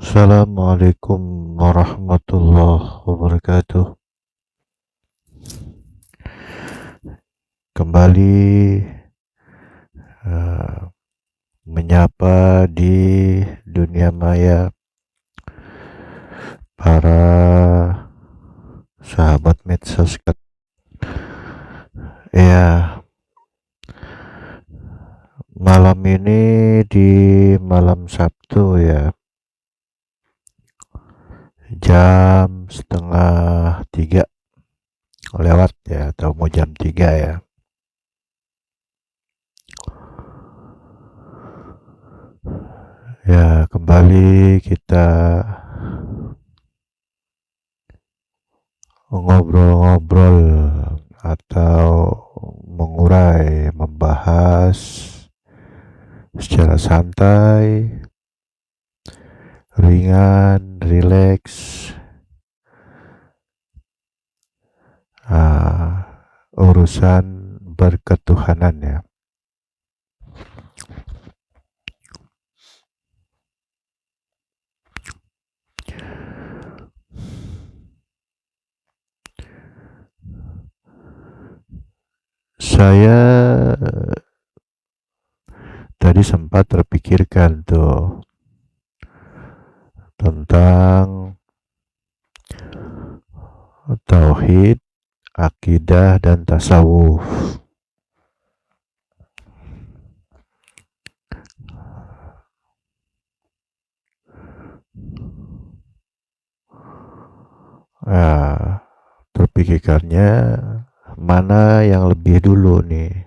Assalamualaikum warahmatullahi wabarakatuh. Kembali menyapa di dunia maya para sahabat medsos. Ya, malam ini di malam Sabtu ya, jam setengah 3 lewat ya, atau mau jam 3 ya. Ya, kembali kita ngobrol-ngobrol atau mengurai, membahas secara santai, ringan, rileks, urusan berketuhanan ya. Saya tadi sempat terpikirkan tuh tentang tauhid, akidah, dan tasawuf. Terpikirkannya mana yang lebih dulu nih?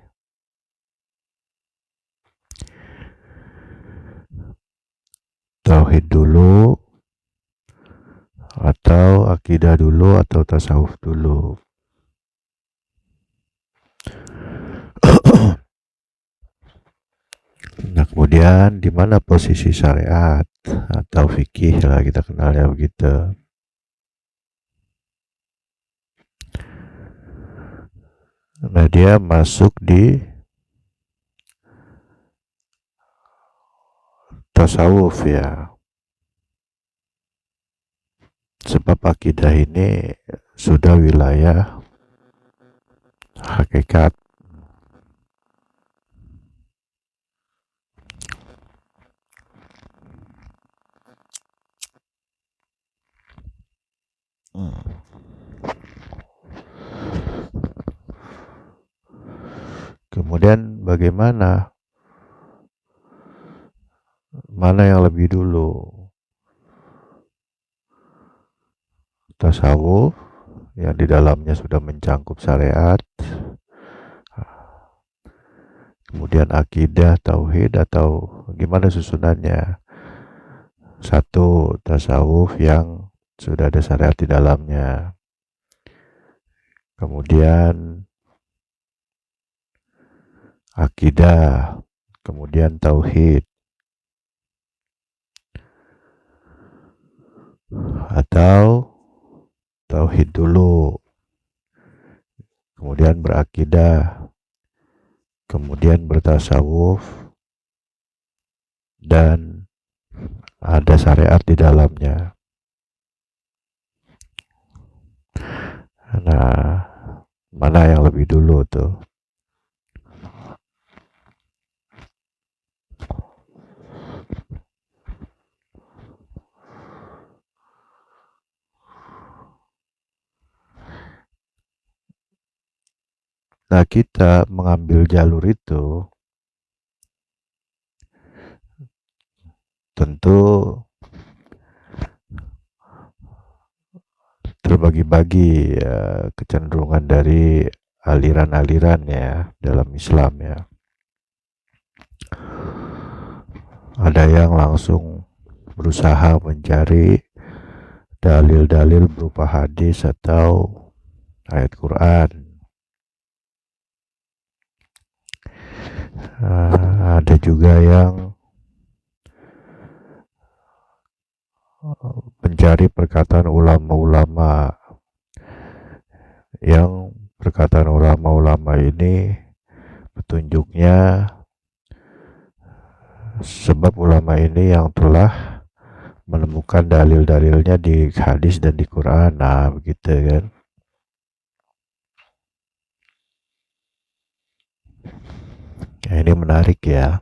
Tauhid dulu atau akidah dulu atau tasawuf dulu? Nah, kemudian di mana posisi syariat atau fikih lah kita kenalnya begitu. Nah, dia masuk di tasawuf ya. Sebab akidah ini sudah wilayah hakikat. Kemudian bagaimana? Mana yang lebih dulu? Tasawuf yang di dalamnya sudah mencangkup syariat, kemudian akidah, tauhid, atau gimana susunannya? Satu, tasawuf yang sudah ada syariat di dalamnya. Kemudian akidah, kemudian tauhid. Atau tauhid dulu, kemudian berakidah, kemudian bertasawuf, dan ada syariat di dalamnya. Nah, mana yang lebih dulu tuh? Nah, kita mengambil jalur itu tentu terbagi-bagi ya, kecenderungan dari aliran-aliran ya dalam Islam ya. Ada yang langsung berusaha mencari dalil-dalil berupa hadis atau ayat Quran. Ada juga yang mencari perkataan ulama-ulama, yang perkataan ulama-ulama ini petunjuknya sebab ulama ini yang telah menemukan dalil-dalilnya di hadis dan di Quran. Nah, begitu kan. Ya, ini menarik ya.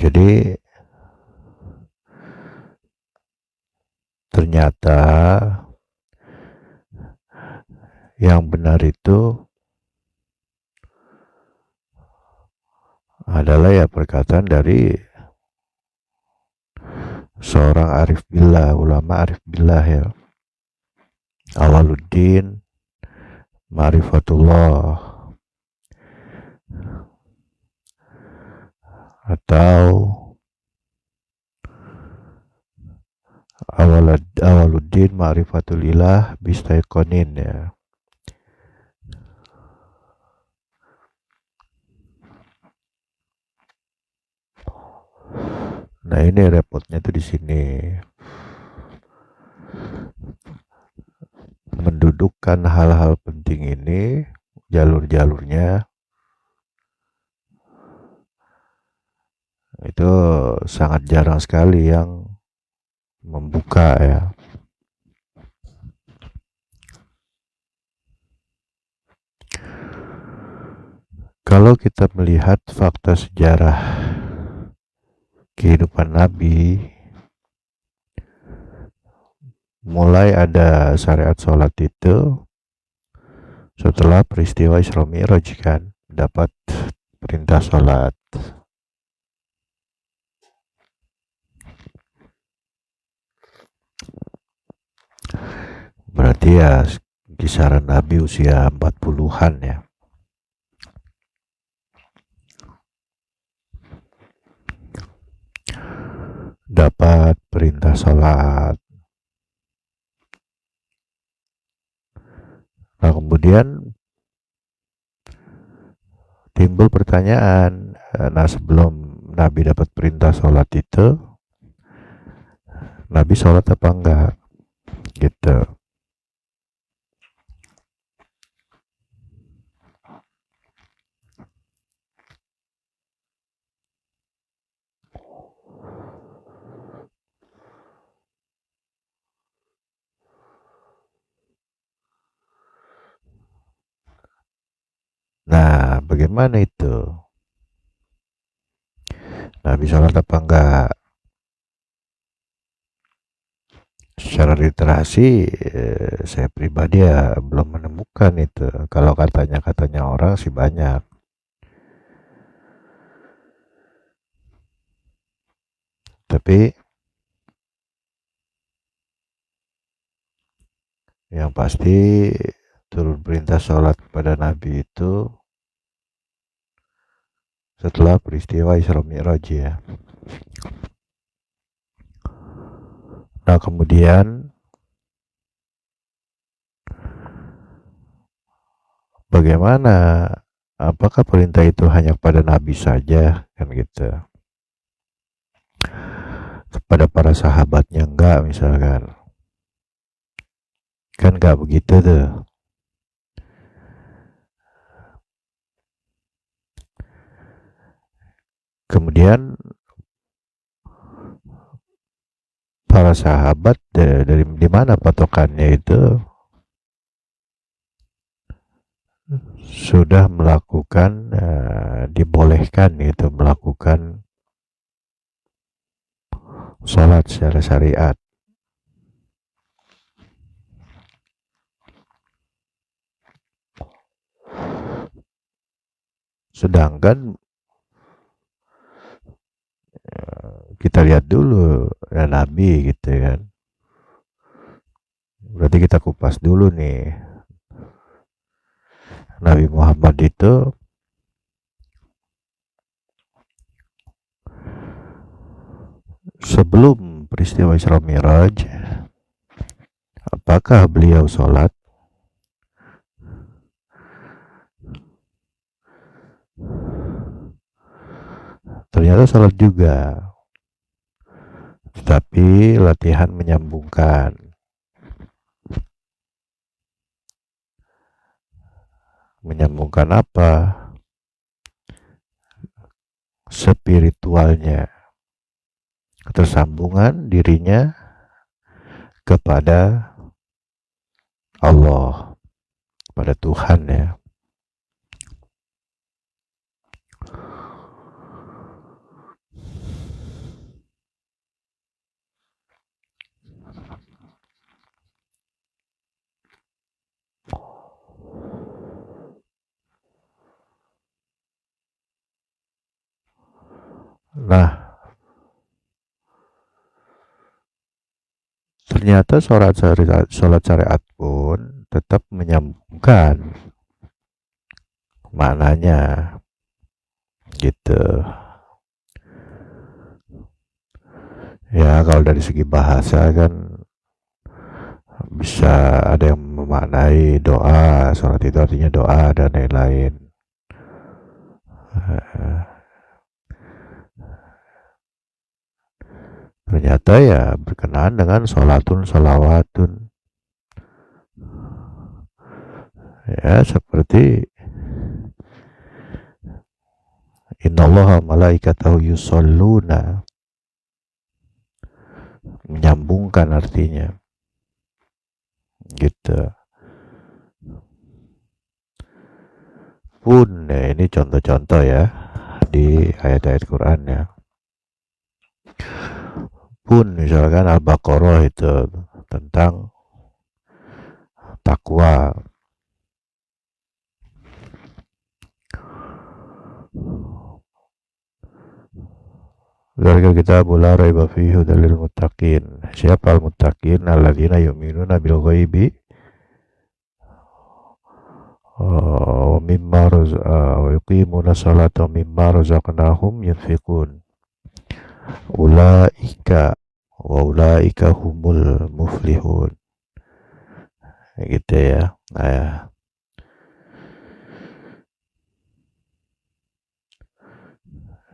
Jadi ternyata yang benar itu adalah ya perkataan dari seorang arif billah, ulama arif billah ya. Awaluddin Ma'rifatullah, atau Awaluddin Ma'rifatul Ilah Bistaiqonin ya. Nah, ini repotnya tuh di sini. Mendudukkan hal-hal penting ini, jalur-jalurnya itu sangat jarang sekali yang membuka ya. Kalau kita melihat fakta sejarah kehidupan Nabi, mulai ada syariat sholat itu setelah peristiwa Isra Mi'raj kan, dapat perintah sholat. Berarti ya kisaran Nabi usia 40-an ya. Dapat perintah sholat. Nah, kemudian timbul pertanyaan, nah sebelum Nabi dapat perintah sholat itu, Nabi sholat apa enggak? Gitu. Nah, bagaimana itu? Nabi sholat apa enggak? Secara literasi, saya pribadi ya belum menemukan itu. Kalau katanya orang sih banyak. Tapi yang pasti turun perintah sholat kepada Nabi itu setelah peristiwa Isra Mi'raj ya. Nah, kemudian bagaimana? Apakah perintah itu hanya kepada Nabi saja kan gitu? Kepada para sahabatnya enggak misalkan? Kan enggak begitu tuh. Kemudian para sahabat dari di mana patokannya itu sudah melakukan dibolehkan itu melakukan sholat secara syariat. Sedangkan kita lihat dulu ya Nabi gitu kan. Berarti kita kupas dulu nih. Nabi Muhammad itu sebelum peristiwa Isra Mi'raj, apakah beliau sholat? Ternyata sholat juga, tetapi latihan menyambungkan. Menyambungkan apa? Spiritualnya, ketersambungan dirinya kepada Allah, pada Tuhan ya. Nah, ternyata sholat syariat pun tetap menyambungkan maknanya gitu. Ya kalau dari segi bahasa kan bisa ada yang memaknai doa, sholat itu artinya doa dan lain-lain. Ternyata ya berkenaan dengan sholatun sholawatun. Ya seperti innallaha malaikatahu yusholluna, menyambungkan artinya gitu. Pun ya, ini contoh-contoh ya di ayat-ayat Quran ya. Pun misalkan Al-Baqarah itu tentang takwa. Dzalika kitabul la raiba fihi hudal lil muttaqin. Siapa al-muttaqin? Alladzina yu'minuna bil ghaibi wa mimma wa yuqimuna sholata wa mimma razaqnahum yunfiqun. Ulaika wa ulaika humul muflihun. Gitu ya. Nah, ya.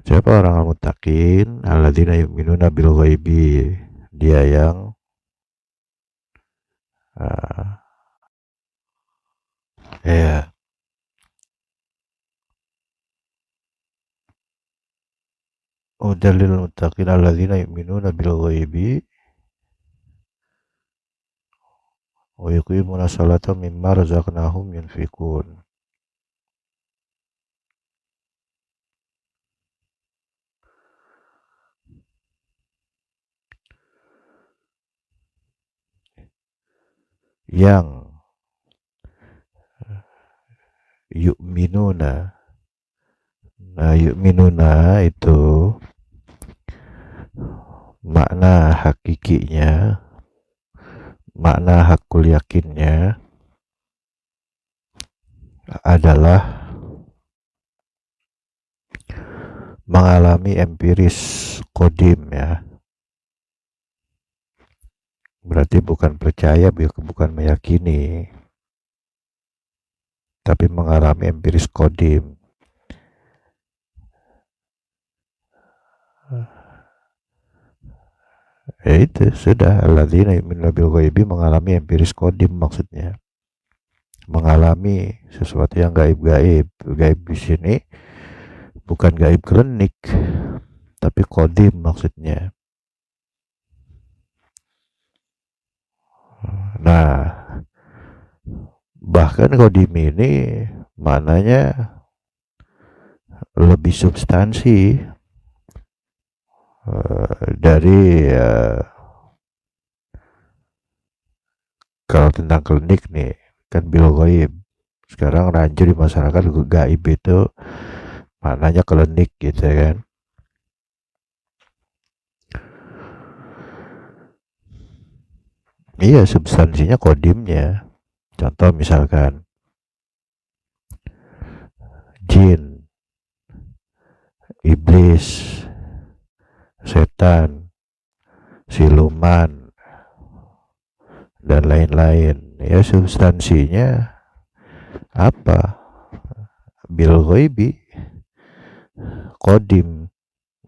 Siapa orang al-muttaqin? Alladzina yu'minuna bil ghaibi. Dia yang ya udalil muttaqin alladzina yu'minuna bil ghaibi wa yuqimuna sholata mimma razaqnahum yunfiqun. Yang yu'minuna. Nah, yu'minuna itu makna hakikinya, makna hakul yakinnya adalah mengalami empiris kodim ya. Berarti bukan percaya, bukan meyakini, tapi mengalami empiris kodim. Ya itu sudah, alladzina yu'minuna bil ghaibi, mengalami empiris kodim maksudnya. Mengalami sesuatu yang gaib-gaib. Gaib di sini bukan gaib klinik, tapi kodim maksudnya. Nah, bahkan kodim ini maknanya lebih substansi dari kalau tentang klinik nih kan bil ghaib. Sekarang rancu di masyarakat gaib itu maknanya klinik gitu kan. Iya, substansinya kodimnya. Contoh misalkan jin, iblis, setan, siluman, dan lain-lain. Ya substansinya apa? Bil ghaibi, kodim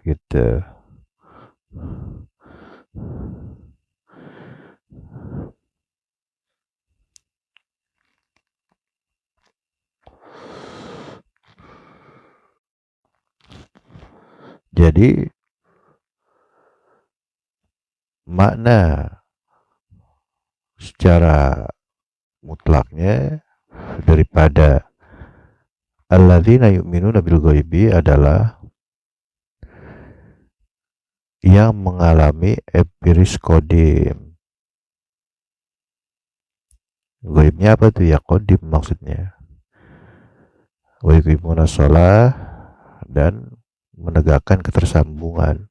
gitu. Jadi makna secara mutlaknya daripada alladzina yu'minuna bil ghaibi adalah yang mengalami empiris kodim. Ghaibnya apa tuh ya? Kodim maksudnya. Wa yuqimuna shalah, dan menegakkan ketersambungan.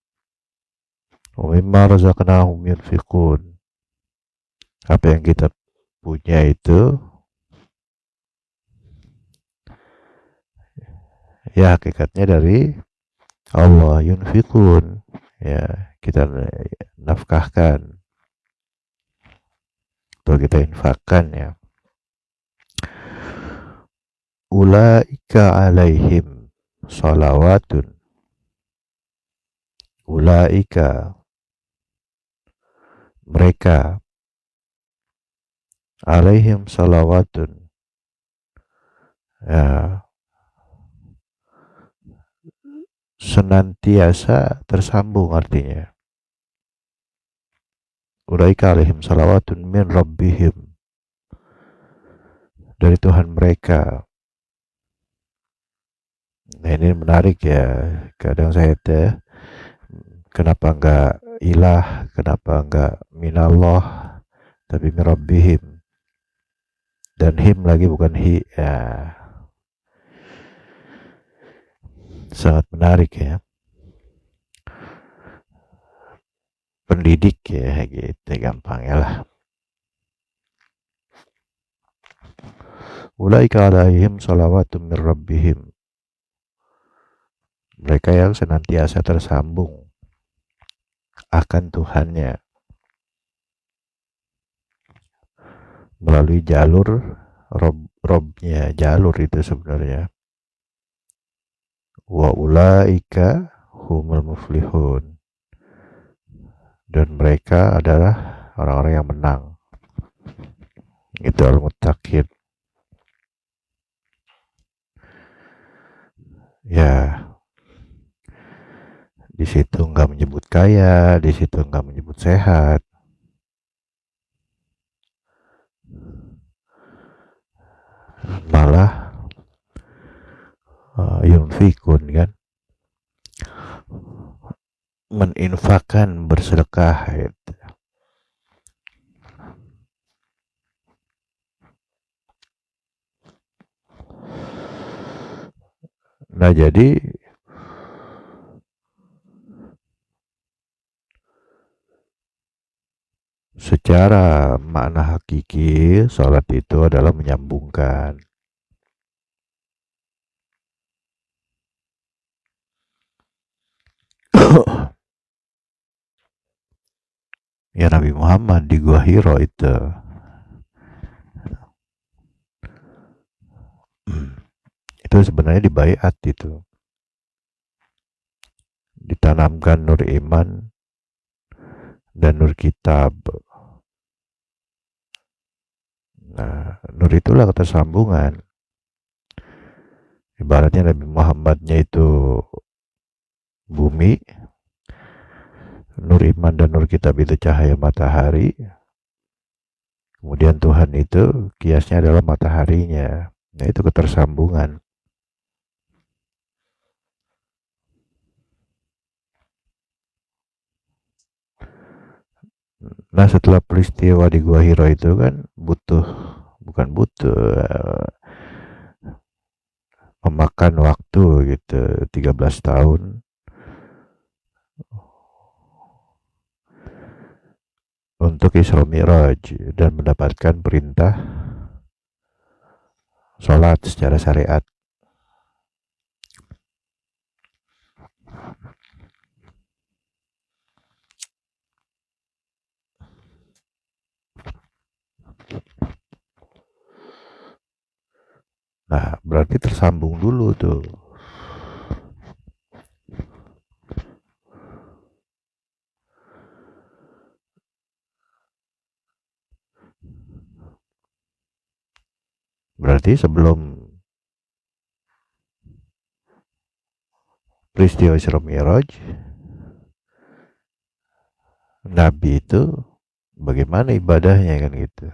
Wa mimma razaqnahum yunfiqun. Apa yang kita punya itu ya hakikatnya dari Allah. Yunfiqun, ya kita nafkahkan atau kita infakkan ya. Ulaika alaihim salawatun. Ulaika, mereka, alaihim salawatun, ya, senantiasa tersambung artinya. Ulaika alaihim salawatun min rabbihim, dari Tuhan mereka. Nah ini menarik ya. Kadang saya kenapa enggak ilah, kenapa enggak minallah, tapi min rabbihim. Dan him lagi bukan hi ya. Sangat menarik ya. Pendidik ya gitu gampangnya lah. Ulaika alaihim salawatun min rabbihim, mereka yang senantiasa tersambung akan Tuhannya melalui jalur robnya, jalur itu sebenarnya. Wa ulaika humul muflihun, dan mereka adalah orang-orang yang menang. Itu al-muttaqin. Ya, di situ nggak menyebut kaya, di situ nggak menyebut sehat. Malah yunfikun kan, meninfakkan, bersedekah gitu. Nah jadi secara makna hakiki salat itu adalah menyambungkan. Ya Nabi Muhammad di Gua Hiro itu sebenarnya di baiat itu, ditanamkan nur iman dan nur kitab. Nah, nur itulah ketersambungan. Ibaratnya Nabi Muhammadnya itu bumi, nur iman dan nur kitab itu cahaya matahari, kemudian Tuhan itu kiasnya adalah mataharinya. Nah itu ketersambungan. Nah setelah peristiwa di Gua Hiro itu kan bukan butuh memakan waktu gitu 13 tahun untuk Isra Mi'raj dan mendapatkan perintah sholat secara syariat. Nah berarti tersambung dulu tuh. Berarti sebelum peristiwa Isra Mi'raj, Nabi itu bagaimana ibadahnya kan gitu.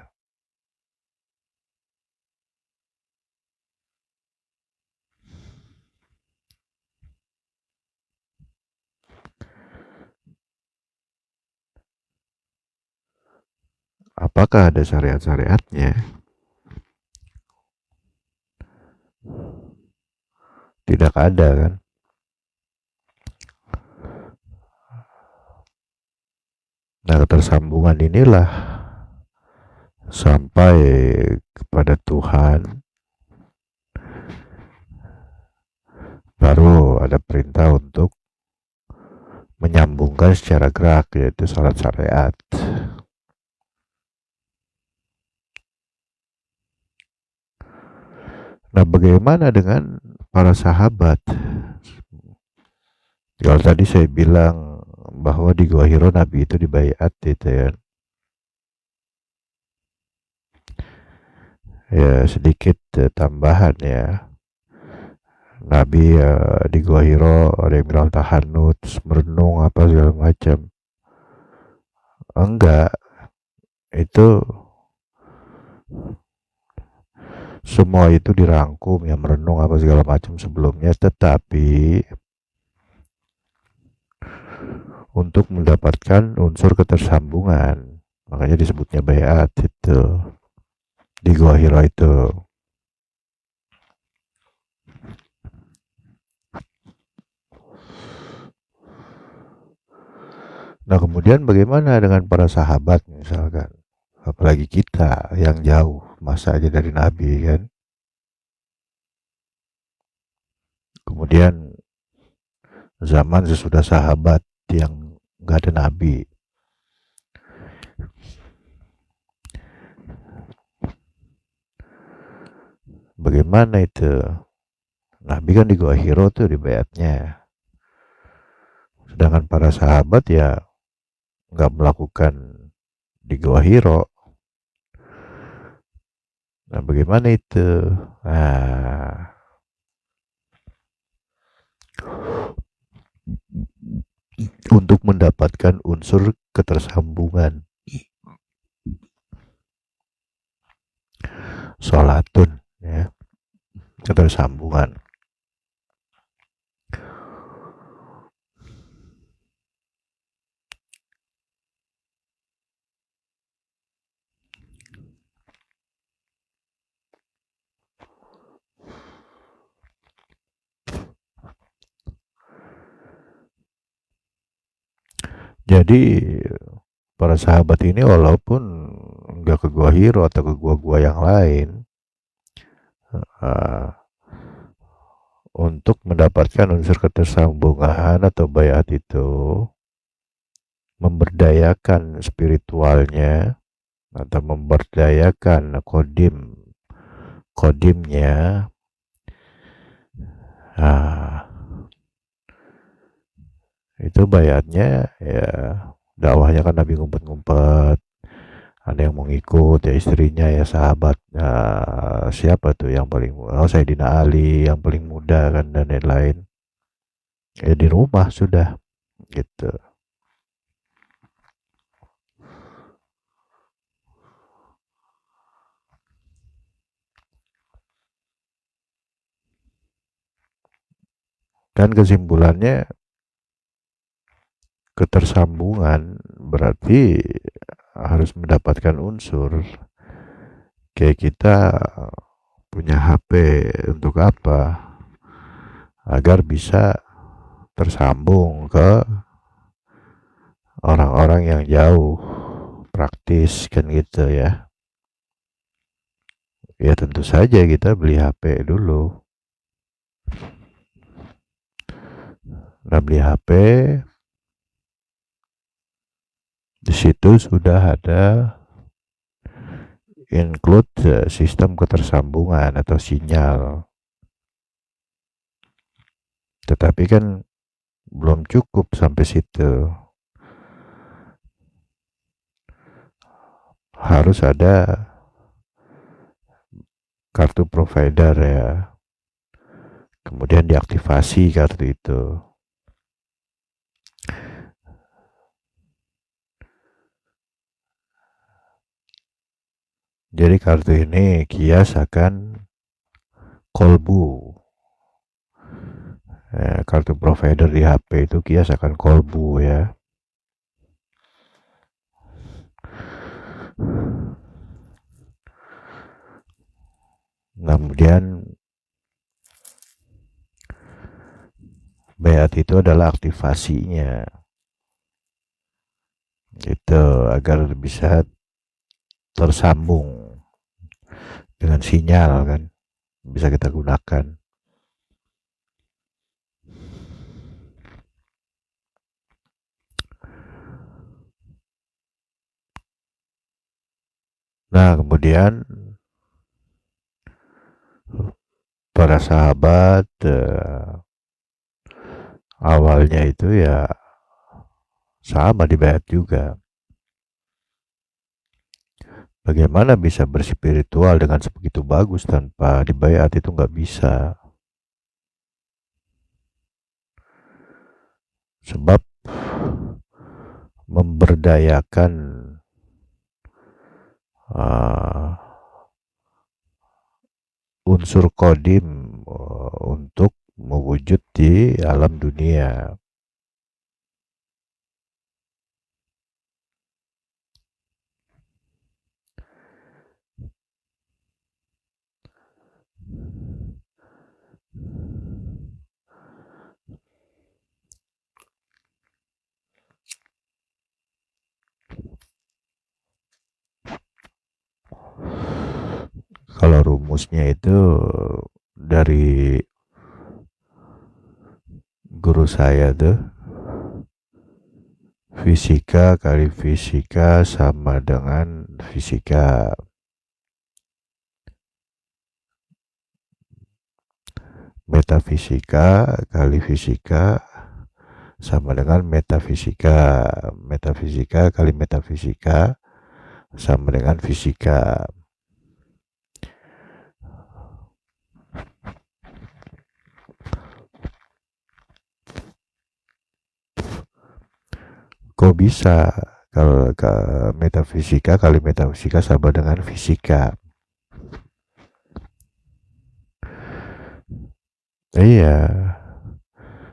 Apakah ada syariat-syariatnya? Tidak ada kan. Nah, ketersambungan inilah sampai kepada Tuhan, baru ada perintah untuk menyambungkan secara gerak, yaitu salat syariat. Nah, bagaimana dengan para sahabat? Kalau tadi saya bilang bahwa di Gua Hiro Nabi itu dibaiat gitu ya. Ya sedikit tambahan ya. Nabi di Gua Hiro ada yang bilang tahanut, merenung apa segala macam. Enggak, itu semua itu dirangkum ya, merenung apa segala macam sebelumnya, tetapi untuk mendapatkan unsur ketersambungan, makanya disebutnya baiat itu di Gua Hiro itu. Nah, kemudian bagaimana dengan para sahabat misalkan, apalagi kita yang jauh masa aja dari Nabi kan. Kemudian zaman sesudah sahabat yang nggak ada Nabi, bagaimana itu? Nabi kan di Gua Hiro tuh di baiatnya, sedangkan para sahabat ya nggak melakukan di Gua Hiro. Nah, bagaimana itu? Nah, untuk mendapatkan unsur ketersambungan, sholatun ya, ketersambungan. Jadi para sahabat ini walaupun nggak ke Gua Hiro atau ke gua-gua yang lain, uh, untuk mendapatkan unsur ketersambungan atau baiat itu, memberdayakan spiritualnya atau memberdayakan kodimnya. Nah, itu baiatnya ya, dakwahnya kan Nabi ngumpet-ngumpet, ada yang mau ngikut ya, istrinya ya sahabat, siapa tuh yang paling, Sayyidina Ali yang paling muda kan, dan lain-lain ya di rumah sudah gitu. Kan kesimpulannya ketersambungan berarti harus mendapatkan unsur. Kayak kita punya HP untuk apa? Agar bisa tersambung ke orang-orang yang jauh, praktis kan gitu ya. Ya tentu saja kita beli HP dulu. Nah, beli HP, di situ sudah ada include sistem ketersambungan atau sinyal. Tetapi kan belum cukup sampai situ. Harus ada kartu provider ya. Kemudian diaktifasi kartu itu. Jadi kartu ini kias akan kolbu. Kartu provider di HP itu kias akan kolbu ya. Nah, kemudian bayat itu adalah aktivasinya. Itu agar bisa tersambung dengan sinyal kan, bisa kita gunakan. Nah, kemudian para sahabat awalnya itu ya sama di bayat juga. Bagaimana bisa berspiritual dengan sebegitu bagus tanpa dibayat, itu nggak bisa. Sebab memberdayakan uh, unsur kodim untuk mewujud di alam dunia. Kalau rumusnya itu dari guru saya tuh, fisika kali fisika sama dengan fisika. Metafisika kali fisika sama dengan metafisika. Metafisika kali metafisika sama dengan fisika. Kok bisa kalau metafisika kali metafisika sama dengan fisika? Iya,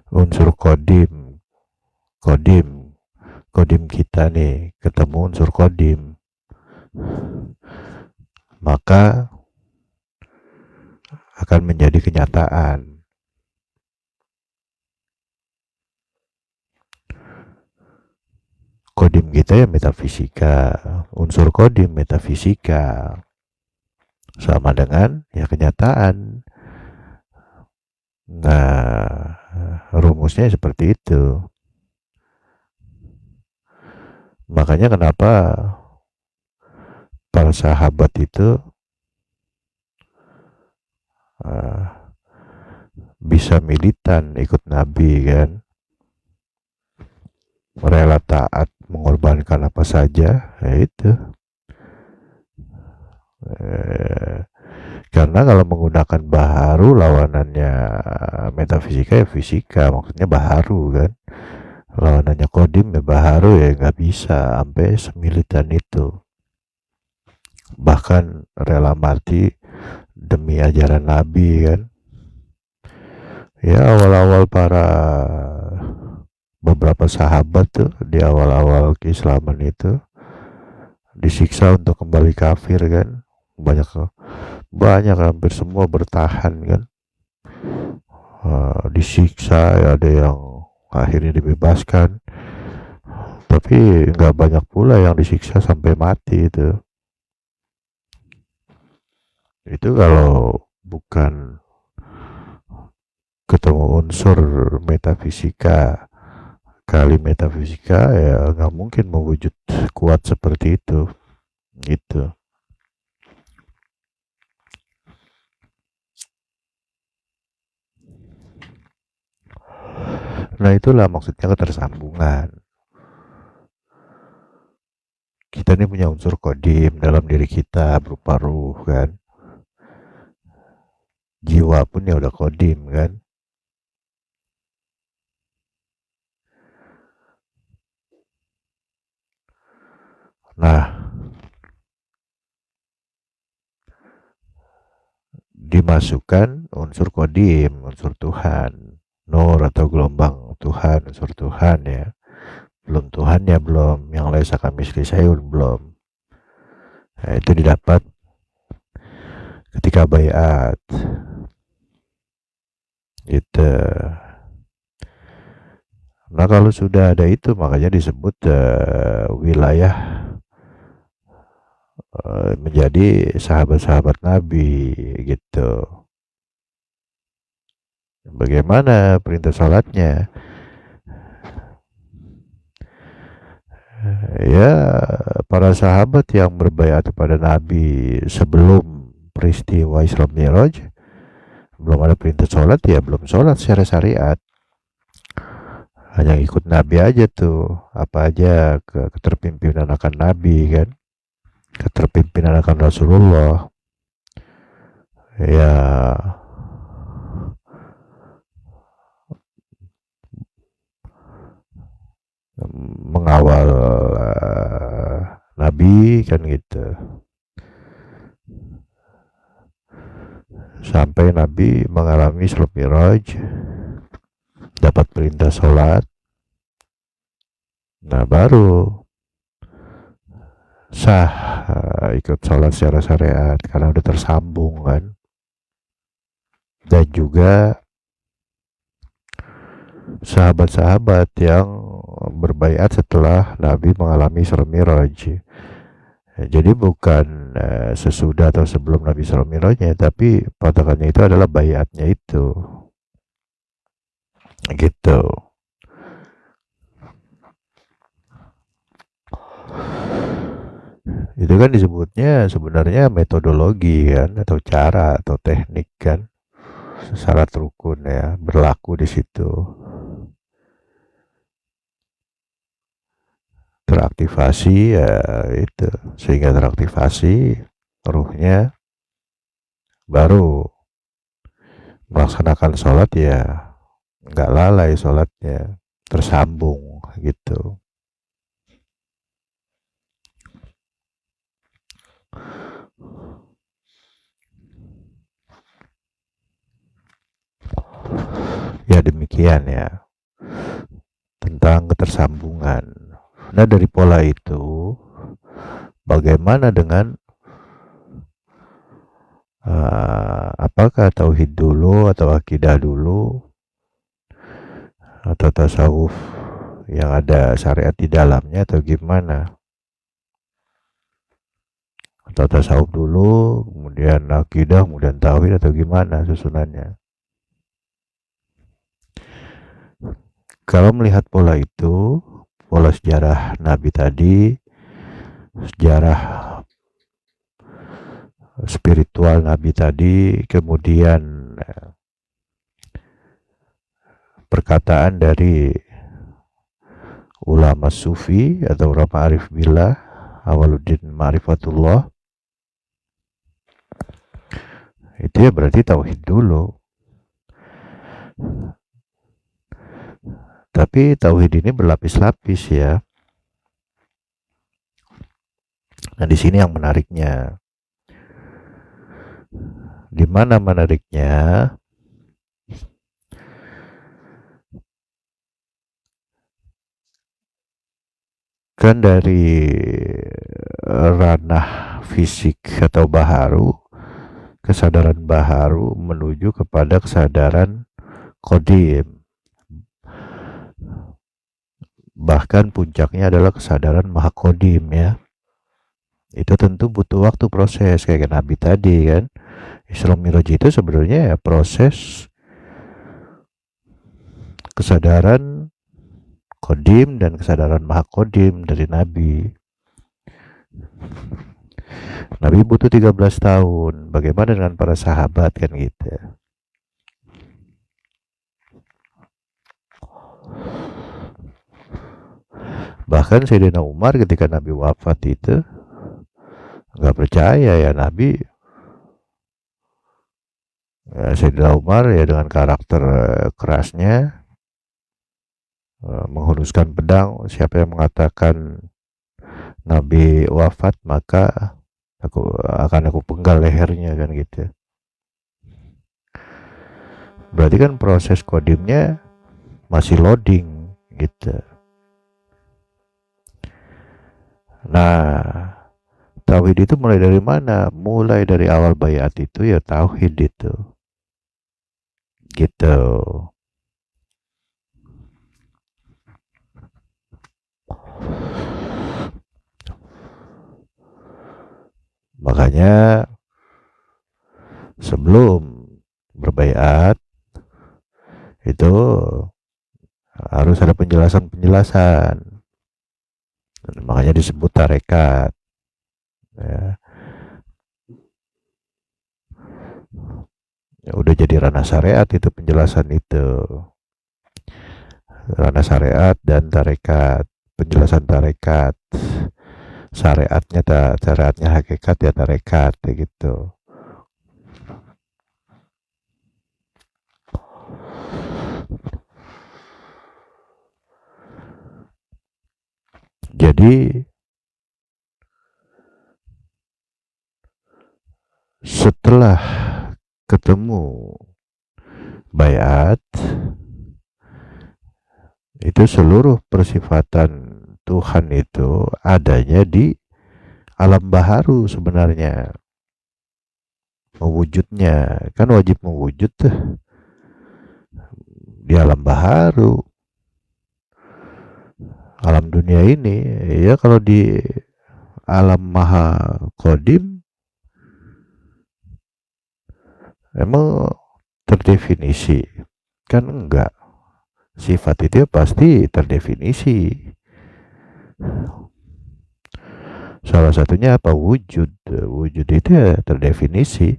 unsur kodim, kodim, kodim kita nih ketemu unsur kodim, maka akan menjadi kenyataan. Kodim kita ya metafisika, unsur kodim metafisika sama dengan ya kenyataan. Nah, rumusnya seperti itu. Makanya kenapa para sahabat itu uh, bisa militan ikut Nabi kan, rela taat mengorbankan apa saja, ya itu. Karena kalau menggunakan baharu lawanannya metafisika ya fisika, maksudnya baharu kan. Lawanannya kodim ya baharu, ya nggak bisa sampai semilitan itu. Bahkan rela mati demi ajaran Nabi kan. Ya awal-awal para beberapa sahabat tuh di awal-awal keislaman itu disiksa untuk kembali kafir kan. Banyak banyak hampir semua bertahan kan. Disiksa ya, ada yang akhirnya dibebaskan, tapi nggak banyak pula yang disiksa sampai mati. Itu kalau bukan ketemu unsur metafisika kali metafisika ya nggak mungkin mewujud kuat seperti itu gitu. Nah itulah maksudnya ketersambungan. Kita ini punya unsur kodim dalam diri kita berupa ruh kan. Jiwa pun ya udah kodim kan. Nah dimasukkan unsur kodim, unsur Tuhan, nur atau gelombang Tuhan, unsur Tuhan ya. Belum Tuhan ya belum, yang laisa kamitslihi syai'un belum. Nah, itu didapat ketika baiat. Gitu. Nah kalau sudah ada itu makanya disebut wilayah menjadi sahabat-sahabat Nabi gitu. Bagaimana perintah sholatnya? Ya para sahabat yang berbaiat kepada Nabi sebelum peristiwa Isra Mi'raj belum ada perintah sholat ya belum sholat secara syariat, hanya ikut Nabi aja tuh, apa aja keterpimpinan akan Nabi kan, keterpimpinan akan Rasulullah ya, mengawal Nabi kan gitu, sampai Nabi mengalami Isra Mi'raj, dapat perintah sholat, nah baru sah ikut sholat secara syariat karena udah tersambung kan. Dan juga sahabat-sahabat yang berbaiat setelah Nabi mengalami Isra Mi'raj. Jadi bukan sesudah atau sebelum Nabi Isra Mi'rajnya, tapi patokannya itu adalah baiatnya itu. Gitu. Itu kan disebutnya sebenarnya metodologi kan, atau cara atau teknik kan, syarat rukun ya berlaku di situ, teraktivasi ya itu, sehingga teraktivasi ruhnya baru melaksanakan sholat ya nggak lalai sholatnya, tersambung gitu. Ya demikian ya tentang ketersambungan. Nah dari pola itu bagaimana dengan apakah tauhid dulu atau akidah dulu atau tasawuf yang ada syariat di dalamnya atau gimana, atau tasawuf dulu kemudian akidah kemudian tauhid atau gimana susunannya. Kalau melihat pola itu, pola sejarah Nabi tadi, sejarah spiritual Nabi tadi, kemudian perkataan dari ulama sufi atau ulama arif billah, Awaluddin Ma'rifatullah, itu ya berarti tauhid dulu. Tapi tauhid ini berlapis-lapis ya. Nah di sini yang menariknya. Di mana menariknya? Kan dari ranah fisik atau baharu, kesadaran baharu menuju kepada kesadaran qadim. Bahkan puncaknya adalah kesadaran maha qadim ya. Itu tentu butuh waktu proses kayak Nabi tadi kan. Isra Mi'raj itu sebenarnya ya proses kesadaran qadim dan kesadaran maha qadim dari Nabi. Nabi butuh 13 tahun. Bagaimana dengan para sahabat kan gitu. Bahkan Sayyidina Umar ketika Nabi wafat itu nggak percaya ya Nabi. Sayyidina Umar ya dengan karakter kerasnya menghunuskan pedang. Siapa yang mengatakan Nabi wafat maka aku penggal lehernya kan gitu. Berarti kan proses kodimnya masih loading gitu. Nah, tauhid itu mulai dari mana? Mulai dari awal bayat itu ya tauhid itu. Gitu. Makanya sebelum berbaiat itu harus ada penjelasan-penjelasan. Makanya disebut tarekat. Ya. Ya, udah jadi ranah syariat itu penjelasan itu. Ranah syariat dan tarekat. Penjelasan tarekat. Syariatnya hakikat ya tarekat gitu. Jadi setelah ketemu bayat itu seluruh persifatan Tuhan itu adanya di alam baharu sebenarnya. Mewujudnya kan wajib mewujud tuh di alam baharu. Alam dunia ini ya, kalau di alam maha kodim emang terdefinisi kan? Enggak. Sifat itu ya pasti terdefinisi. Salah satunya apa? Wujud. Wujud itu ya terdefinisi.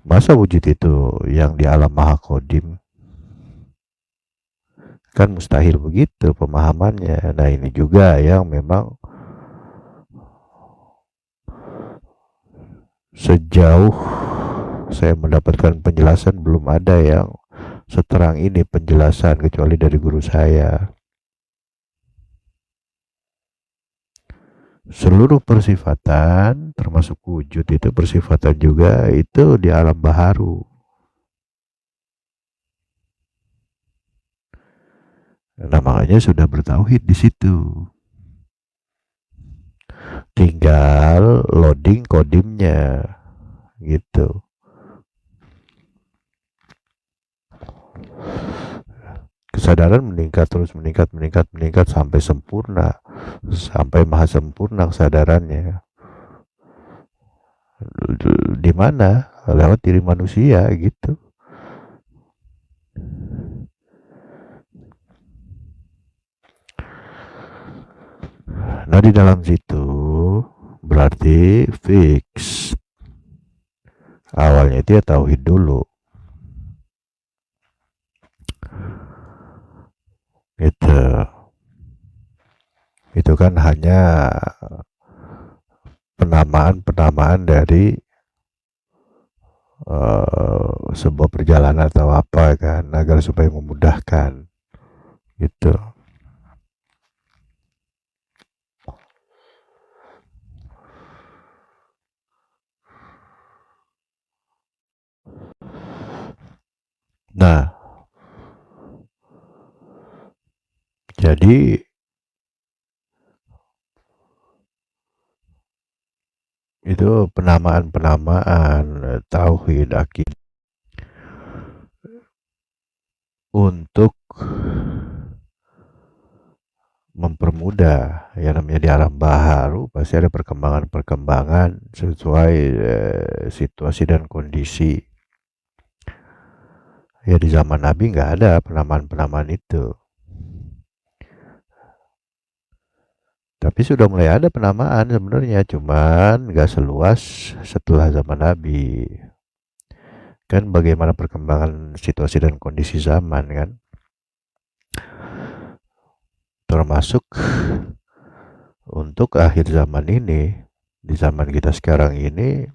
Masa wujud itu yang di alam maha kodim? Kan mustahil begitu pemahamannya. Nah, ini juga yang memang sejauh saya mendapatkan penjelasan belum ada yang seterang ini penjelasan kecuali dari guru saya. Seluruh persifatan termasuk wujud itu persifatan juga itu di alam baharu. Nah, makanya sudah bertauhid di situ. Tinggal loading kodimnya gitu. Kesadaran meningkat terus, meningkat sampai sempurna, sampai maha sempurna kesadarannya. Di mana? Lewat diri manusia gitu. Nah, di dalam situ berarti fix awalnya itu ya tauhid dulu. Itu kan hanya penamaan dari sebuah perjalanan atau apa kan, agar supaya memudahkan gitu. Nah, jadi itu penamaan tauhid akidah untuk mempermudah ya, namanya di alam baharu pasti ada perkembangan-perkembangan sesuai situasi dan kondisi. Ya di zaman Nabi nggak ada penamaan-penamaan itu. Tapi sudah mulai ada penamaan sebenarnya, cuman nggak seluas setelah zaman Nabi. Kan bagaimana perkembangan situasi dan kondisi zaman kan. Termasuk untuk akhir zaman ini, di zaman kita sekarang ini.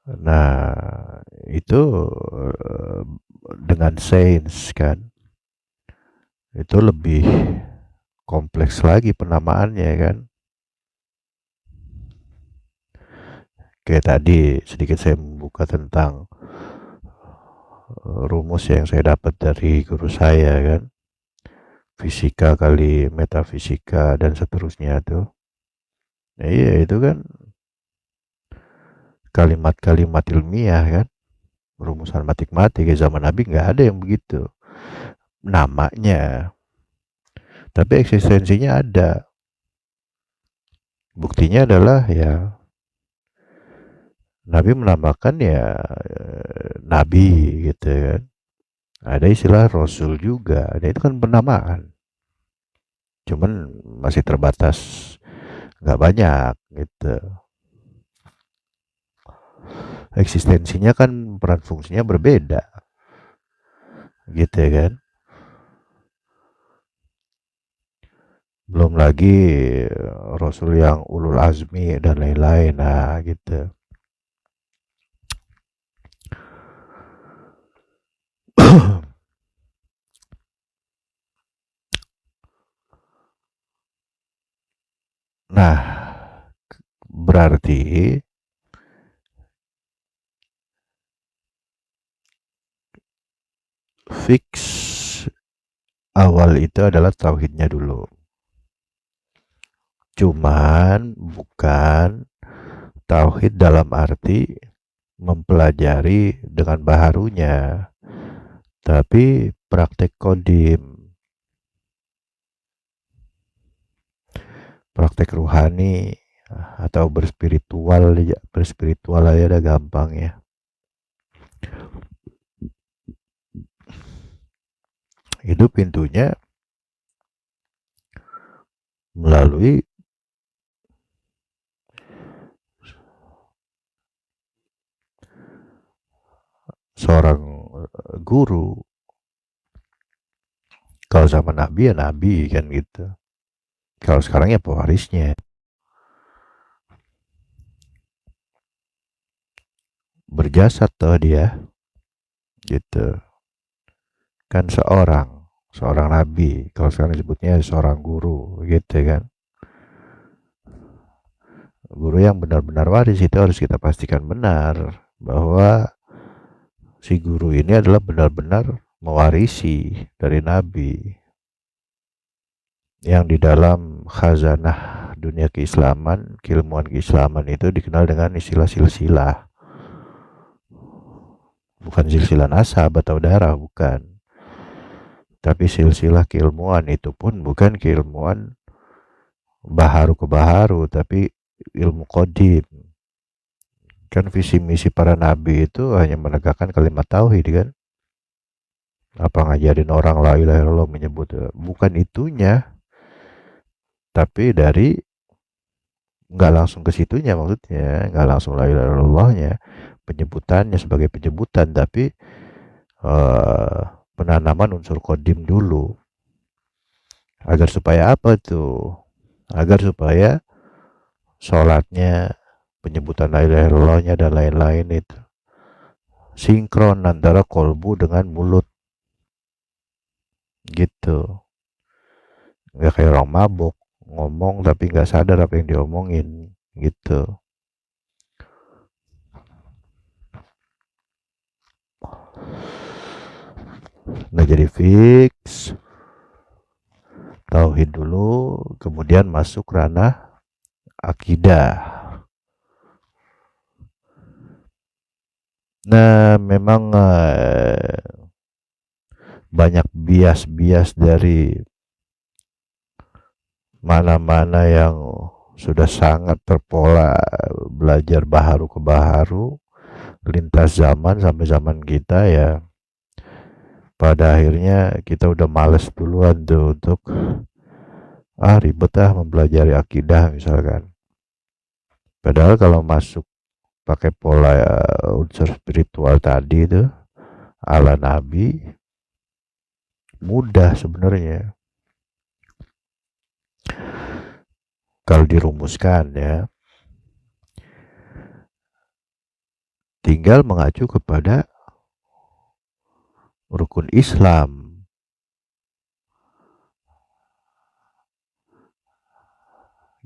Nah, itu dengan sains kan, itu lebih kompleks lagi penamaannya kan. Kayak tadi sedikit saya membuka tentang rumus yang saya dapat dari guru saya kan, fisika kali metafisika dan seterusnya tuh. Nah, iya itu kan kalimat-kalimat ilmiah kan, rumusan matematik zaman Nabi nggak ada yang begitu namanya, tapi eksistensinya ada. Buktinya adalah ya Nabi menamakan ya Nabi gitu kan. Ada istilah Rasul juga, ada itu kan penamaan. Cuman masih terbatas, nggak banyak gitu. Eksistensinya kan peran fungsinya berbeda, gitu ya kan. Belum lagi Rasul yang ulul azmi dan lain-lain, nah gitu. Nah, berarti fix awal itu adalah tauhidnya dulu. Cuman bukan tauhid dalam arti mempelajari dengan baharunya, tapi praktek kodim, praktek ruhani atau berspiritual, berspiritual aja udah gampang ya. Itu pintunya melalui seorang guru. Kalau sama Nabi ya Nabi kan gitu. Kalau sekarang ya pewarisnya. Berjasa tuh dia gitu. Kan seorang nabi. Kalau sekarang disebutnya seorang guru gitu kan. Guru yang benar-benar waris itu harus kita pastikan benar bahwa si guru ini adalah benar-benar mewarisi dari nabi yang di dalam khazanah dunia keislaman, keilmuan keislaman itu dikenal dengan istilah silsilah. Bukan silsilah nasab atau darah, bukan. Tapi silsilah keilmuan itu pun bukan keilmuan baharu ke baharu, tapi ilmu kodim. Kan visi misi para nabi itu hanya menegakkan kalimat tauhid kan. Apa ngajarin orang la ilaha illallah menyebut, bukan itunya, tapi dari nggak langsung ke situnya, maksudnya nggak langsung la ilaha illallahnya, penyebutannya sebagai penyebutan, tapi eh, penanaman unsur kodim dulu. Agar supaya apa tuh? Agar supaya sholatnya, penyebutan la ilaha illallahnya dan lain-lain itu sinkron antara kolbu dengan mulut gitu. Nggak kayak orang mabok ngomong tapi nggak sadar apa yang diomongin gitu. Nah, jadi fix tauhid dulu, kemudian masuk ranah akidah. Nah, memang banyak bias-bias dari mana-mana yang sudah sangat terpola belajar baharu ke baharu, lintas zaman sampai zaman kita ya. Pada akhirnya kita udah males duluan tuh untuk ribet mempelajari akidah misalkan. Padahal kalau masuk pakai pola unsur spiritual tadi itu ala Nabi mudah sebenarnya kalau dirumuskan ya, tinggal mengacu kepada rukun Islam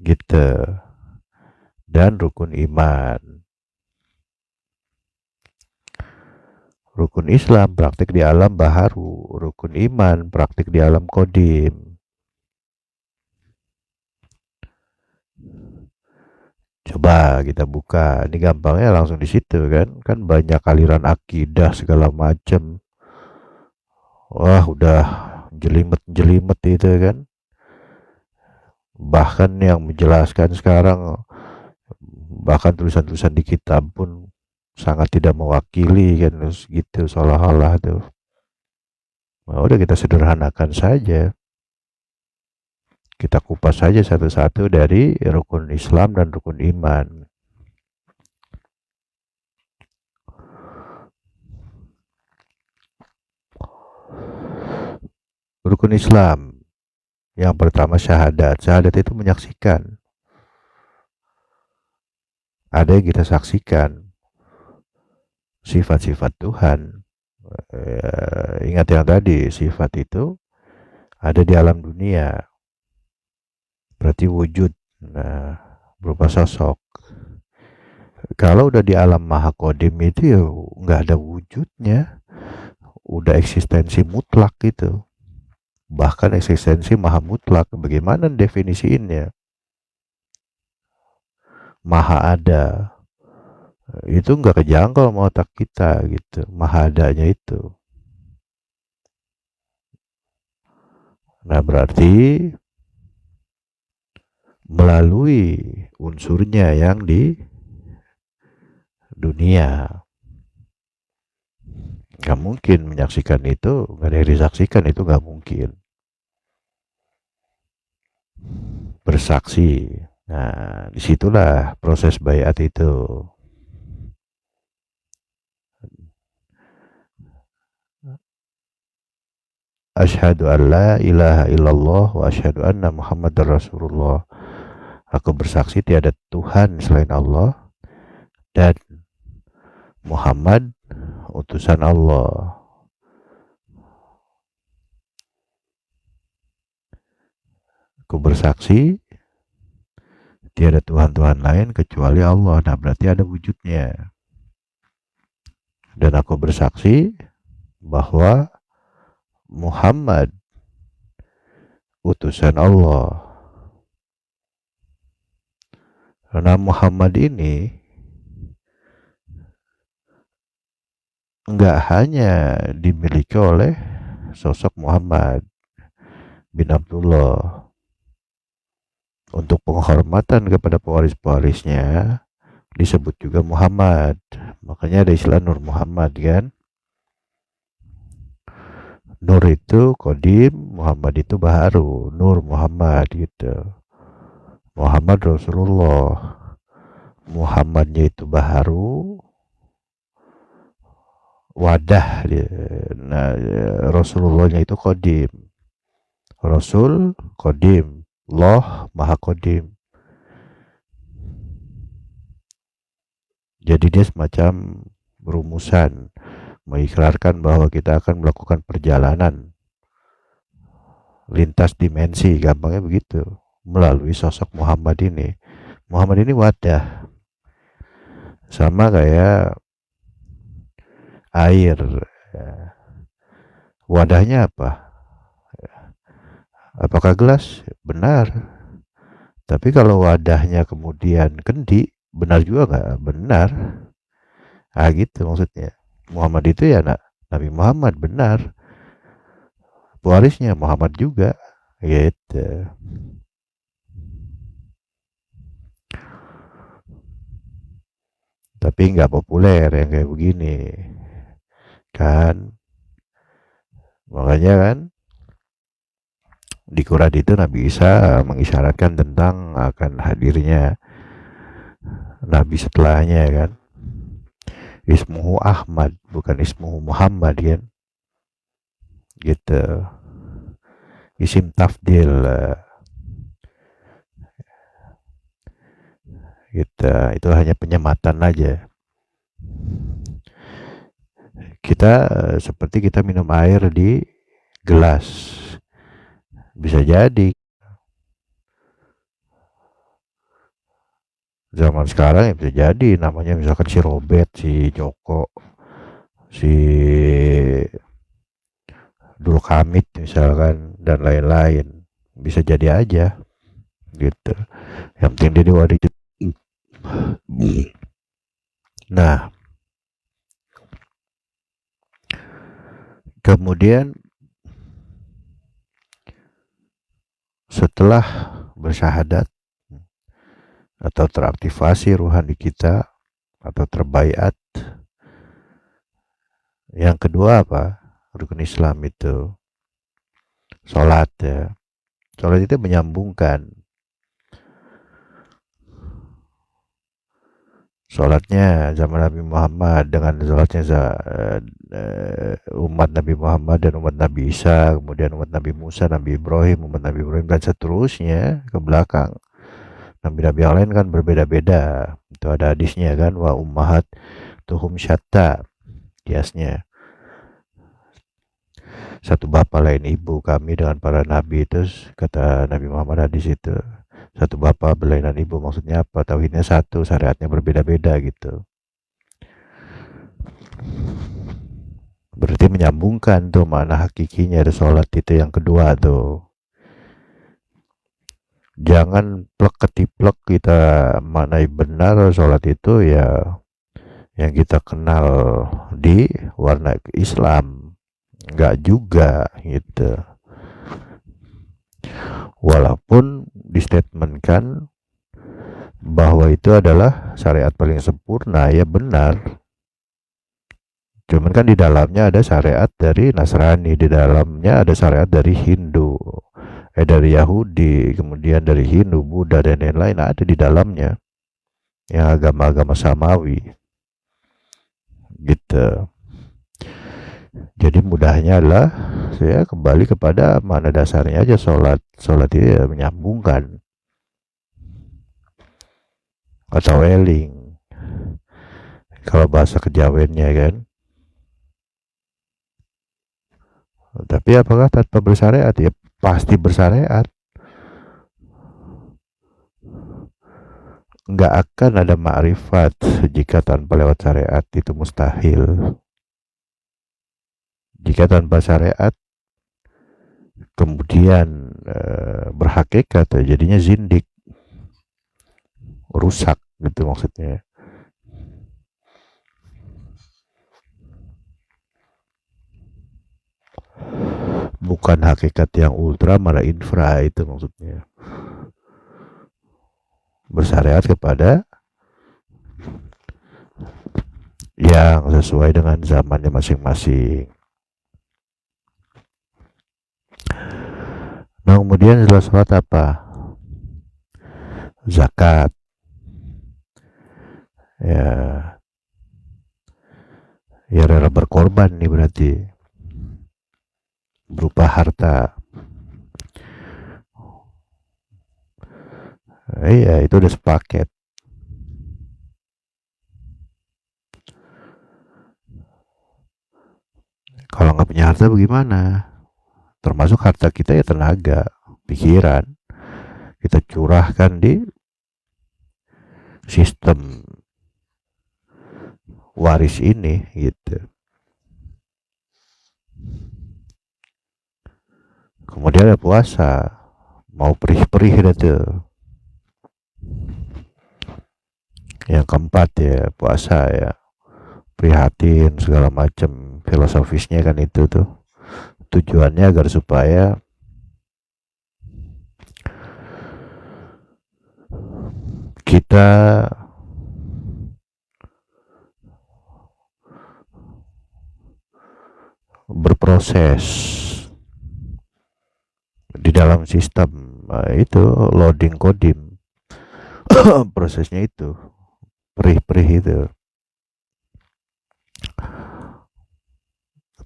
gitu dan rukun iman. Rukun Islam praktik di alam baharu, rukun iman praktik di alam kodim. Coba kita buka, ini gampangnya langsung di situ kan, kan banyak aliran akidah segala macam. Wah udah jelimet-jelimet itu kan. Bahkan yang menjelaskan sekarang, bahkan tulisan-tulisan di kitab pun sangat tidak mewakili kan, terus gitu seolah-olah tuh. Nah, udah kita sederhanakan saja. Kita kupas saja satu-satu dari rukun Islam dan rukun iman. Rukun Islam yang pertama syahadat. Syahadat itu menyaksikan. Ada yang kita saksikan, sifat-sifat Tuhan. Ingat yang tadi, sifat itu ada di alam dunia, berarti wujud, nah, berupa sosok. Kalau udah di alam maha kodim itu ya nggak ada wujudnya, udah eksistensi mutlak gitu, bahkan eksistensi maha mutlak. Bagaimana definisiinnya? Maha ada, itu nggak kejangkau sama otak kita gitu, maha adanya itu. Nah berarti melalui unsurnya yang di dunia, nggak mungkin menyaksikan itu, nggak ada yang disaksikan, itu nggak mungkin. Bersaksi, nah disitulah proses baiat itu. Asyhadu an la ilaha illallah wa asyhadu anna muhammadar rasulullah. Aku bersaksi tiada Tuhan selain Allah dan Muhammad utusan Allah. Aku bersaksi tiada Tuhan-Tuhan lain kecuali Allah. Nah berarti ada wujudnya. Dan aku bersaksi bahwa Muhammad utusan Allah. Karena Muhammad ini enggak hanya dimiliki oleh sosok Muhammad bin Abdullah. Untuk penghormatan kepada pewaris-pewarisnya disebut juga Muhammad. Makanya ada istilah Nur Muhammad kan. Nur itu kodim, Muhammad itu baharu, Nur Muhammad gitu. Muhammad Rasulullah, Muhammadnya itu baharu, wadah, nah Rasulullahnya itu kodim. Rasul kodim, Allah maha kodim. Jadi dia semacam rumusan mengikrarkan bahwa kita akan melakukan perjalanan lintas dimensi, gampangnya begitu, melalui sosok Muhammad ini. Muhammad ini wadah, sama kayak air. Wadahnya apa? Apakah gelas? Benar. Tapi kalau wadahnya kemudian kendi, benar juga nggak? Benar. Ah gitu maksudnya. Muhammad itu ya Nabi Muhammad, benar. Pewarisnya Muhammad juga, gitu. Tapi nggak populer yang kayak begini, kan? Makanya kan di Quran itu Nabi Isa mengisyaratkan tentang akan hadirnya Nabi setelahnya kan. Ismuhu Ahmad, bukan Ismuhu Muhammad kan. Gitu. Isim tafdil. Gitu. Itu hanya penyematan aja. Kita seperti kita minum air di gelas. Bisa jadi zaman sekarang ya bisa jadi namanya misalkan si Robert, si Joko, si Dul Kamit misalkan dan lain-lain, bisa jadi aja gitu. Yang penting dia diwadi. Nah, kemudian setelah bersyahadat atau teraktivasi ruhani kita atau terbaiat, yang kedua apa? Rukun Islam itu sholat ya. Sholat itu menyambungkan. Sholatnya zaman Nabi Muhammad dengan sholatnya umat Nabi Muhammad dan umat Nabi Isa, kemudian umat Nabi Musa, Nabi Ibrahim, umat Nabi Ibrahim, dan seterusnya ke belakang. Nabi-nabi yang lain kan berbeda-beda. Itu ada hadisnya kan, wa ummahat tuhum syatta, kiasnya. Satu bapak lain ibu kami dengan para nabi, itu kata Nabi Muhammad hadis itu. Satu bapak berlainan ibu, maksudnya apa? Tauhidnya satu, syariatnya berbeda-beda gitu. Berarti menyambungkan tuh makna hakikinya ada sholat itu yang kedua tuh. Jangan plek ketiplek kita maknai benar sholat itu ya yang kita kenal di warna Islam. Enggak juga gitu. Walaupun distatementkan bahwa itu adalah syariat paling sempurna, ya benar. Cuman kan di dalamnya ada syariat dari Nasrani, di dalamnya ada syariat dari Hindu, dari Yahudi, kemudian dari Hindu, Buddha, dan lain-lain ada di dalamnya. Yang agama-agama samawi. Gitu. Jadi mudahnya adalah saya kembali kepada mana dasarnya aja sholat. Sholat itu ya menyambungkan. Atau eling. Kalau bahasa kejawennya kan. Tapi apakah tanpa bersyariat? Ya pasti bersyariat. Nggak akan ada ma'rifat jika tanpa lewat syariat, itu mustahil. Jika tanpa syariat kemudian berhakikat, jadinya zindik, rusak gitu maksudnya. Bukan hakikat yang ultra, malah infra, itu maksudnya. Bersyariat kepada yang sesuai dengan zamannya masing-masing. Nah, kemudian setelah sholat apa? Zakat. Ya rela berkorban nih berarti. Berupa harta. Iya, itu udah sepaket. Kalau nggak punya harta bagaimana? Termasuk harta kita ya tenaga, pikiran. Kita curahkan di sistem waris ini gitu. Kemudian ada puasa. Mau perih-perih itu. Yang keempat ya puasa ya. Prihatin segala macam, filosofisnya kan itu tuh. Tujuannya agar supaya kita berproses di dalam sistem itu loading kodim. Prosesnya itu perih-perih itu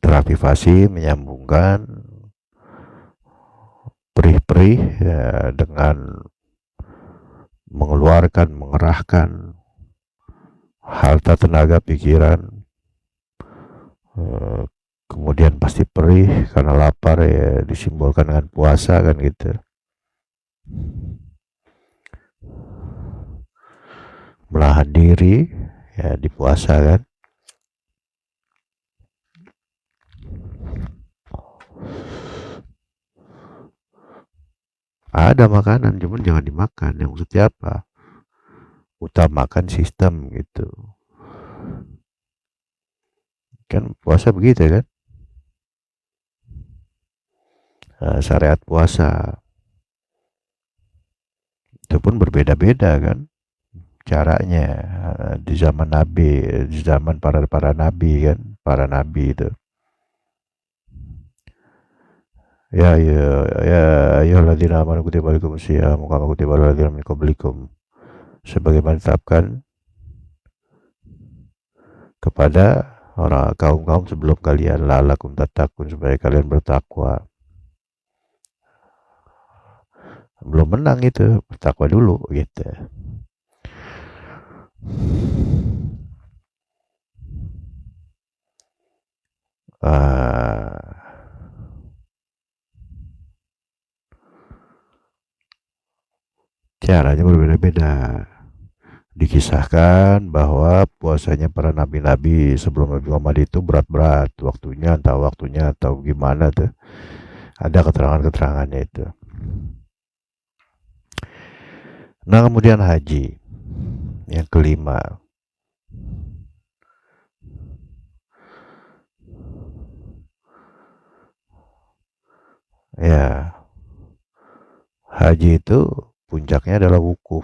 teraktivasi, menyambungkan perih-perih ya, dengan mengeluarkan, mengerahkan harta, tenaga, pikiran. Kemudian pasti perih karena lapar ya, disimbolkan dengan puasa kan gitu. Menahan diri ya di puasa kan. Ada makanan, cuman jangan dimakan. Yang maksudnya apa? Utamakan sistem gitu. Kan puasa begitu kan? Syariat puasa itu pun berbeda-beda kan caranya, di zaman Nabi, di zaman para nabi kan, para nabi itu. Ya ayyuhalladzina amanu kutiba alaikumusiyam kama kutiba alal ladzina min qablikum, sebagaimana ditetapkan kepada orang kaum-kaum sebelum kalian, la'allakum tattaqun, supaya kalian bertakwa. Belum menang itu, bertakwa dulu gitu. Caranya berbeda-beda. Dikisahkan bahwa puasanya para nabi-nabi sebelum Nabi Muhammad itu berat-berat waktunya atau gimana tuh. Ada keterangan-keterangannya itu. Nah, kemudian haji yang kelima. Ya, haji itu puncaknya adalah wukuf.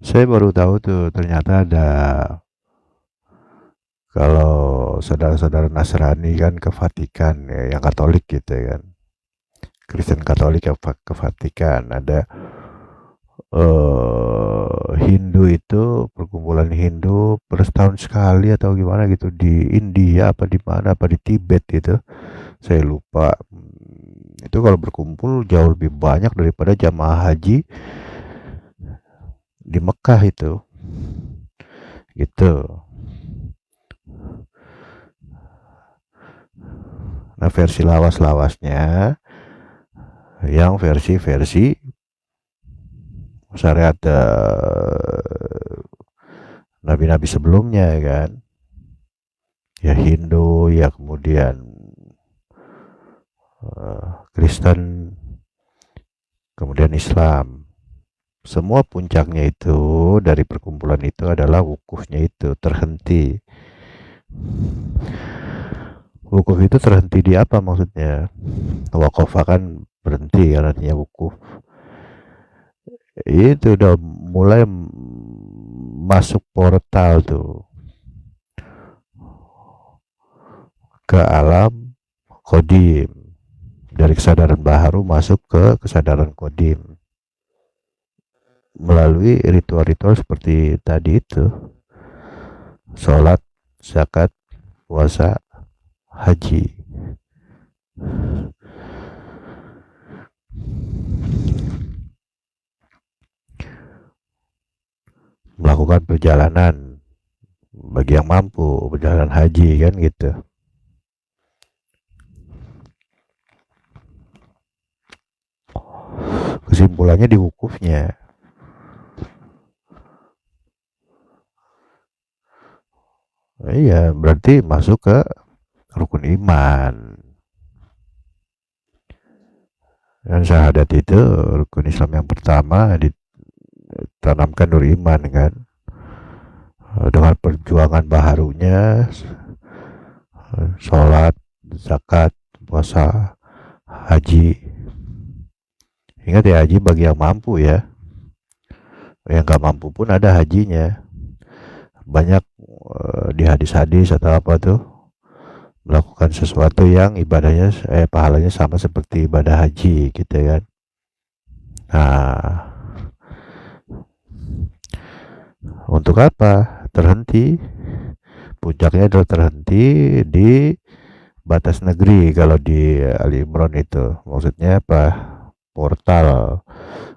Saya baru tahu tuh ternyata ada, kalau saudara-saudara Nasrani kan ke Vatikan ya, yang Katolik gitu ya kan, Kristen Katolik ke Vatikan, ada Hindu itu, perkumpulan Hindu per setahun sekali atau gimana gitu, di India apa di mana, apa di Tibet gitu, saya lupa. Itu kalau berkumpul jauh lebih banyak daripada jamaah haji di Mekah itu gitu. Nah, versi lawas-lawasnya yang versi syariat nabi-nabi sebelumnya kan, ya Hindu, ya kemudian Kristen, kemudian Islam. Semua puncaknya itu dari perkumpulan itu adalah wukufnya itu terhenti. Wukuf itu terhenti di apa maksudnya? Waqafa kan berhenti kan, artinya wukuf. Itu udah mulai masuk portal tuh ke alam qadim, dari kesadaran baharu masuk ke kesadaran qadim melalui ritual-ritual seperti tadi itu: sholat, zakat, puasa, haji. Melakukan perjalanan bagi yang mampu, perjalanan haji kan gitu. Kesimpulannya di wukufnya. Iya, berarti masuk ke rukun iman. Dan syahadat itu rukun Islam yang pertama, ditanamkan nur iman kan. Dengan perjuangan baharunya, sholat, zakat, puasa, haji. Ingat ya, haji bagi yang mampu ya. Yang gak mampu pun ada hajinya. Banyak di hadis-hadis atau apa tuh, melakukan sesuatu yang ibadahnya pahalanya sama seperti ibadah haji gitu kan. Nah, untuk apa? Terhenti. Puncaknya adalah terhenti di batas negeri kalau di Ali Imran itu. Maksudnya apa? Portal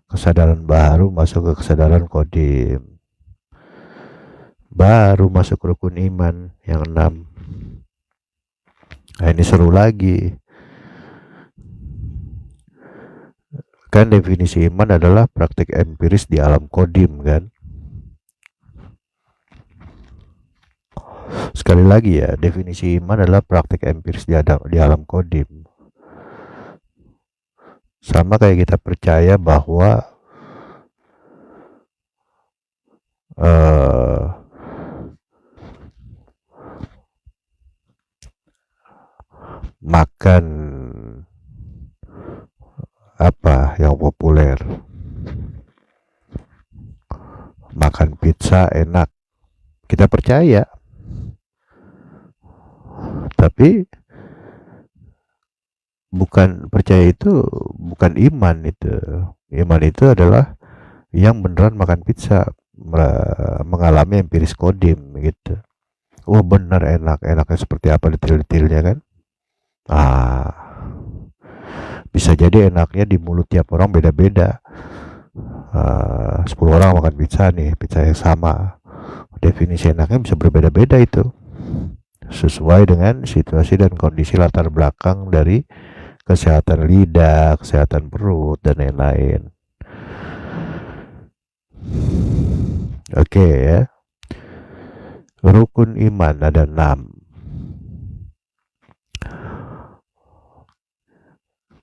kesadaran baru masuk ke kesadaran qadim. Baru masuk rukun iman yang 6. Nah, ini seru lagi. Kan definisi iman adalah praktik empiris di alam qadim kan. Sekali lagi ya, definisi iman adalah praktek empiris di alam kodim. Sama kayak kita percaya bahwa eh, makan apa yang populer, makan pizza enak, kita percaya. Tapi bukan percaya itu bukan iman itu. Iman itu adalah yang beneran makan pizza, mengalami empiris kodim gitu. Oh bener enak, enaknya seperti apa detail-detailnya kan? Ah, bisa jadi enaknya di mulut tiap orang beda-beda. 10 orang makan pizza nih, pizza yang sama. Definisi enaknya bisa berbeda-beda itu. Sesuai dengan situasi dan kondisi latar belakang dari kesehatan lidah, kesehatan perut, dan lain-lain. Oke ya. Rukun iman ada 6.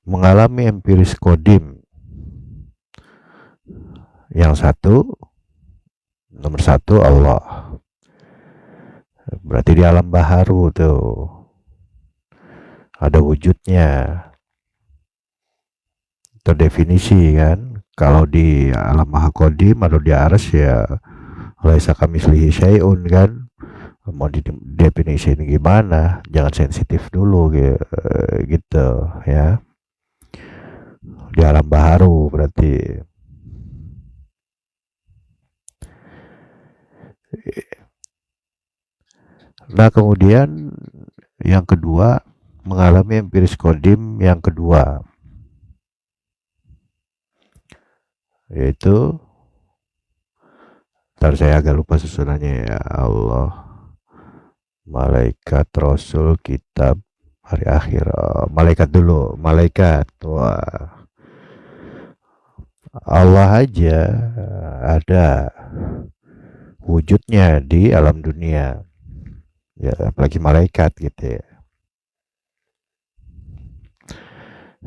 Mengalami empiris kodim. Yang nomor satu Allah. Berarti di alam baharu tuh ada wujudnya, terdefinisi kan. Kalau di alam maha kodim atau di aras ya laisa kamislihi syai'un kan. Mau didefinisiin gimana, jangan sensitif dulu gitu ya. Di alam baharu berarti. Nah kemudian yang kedua, mengalami empiris kodim yang kedua, yaitu, ntar saya agak lupa susunannya ya Allah, malaikat, rasul, kitab, hari akhir. Malaikat dulu, malaikat. Wah, Allah aja ada wujudnya di alam dunia ya, apalagi malaikat gitu ya.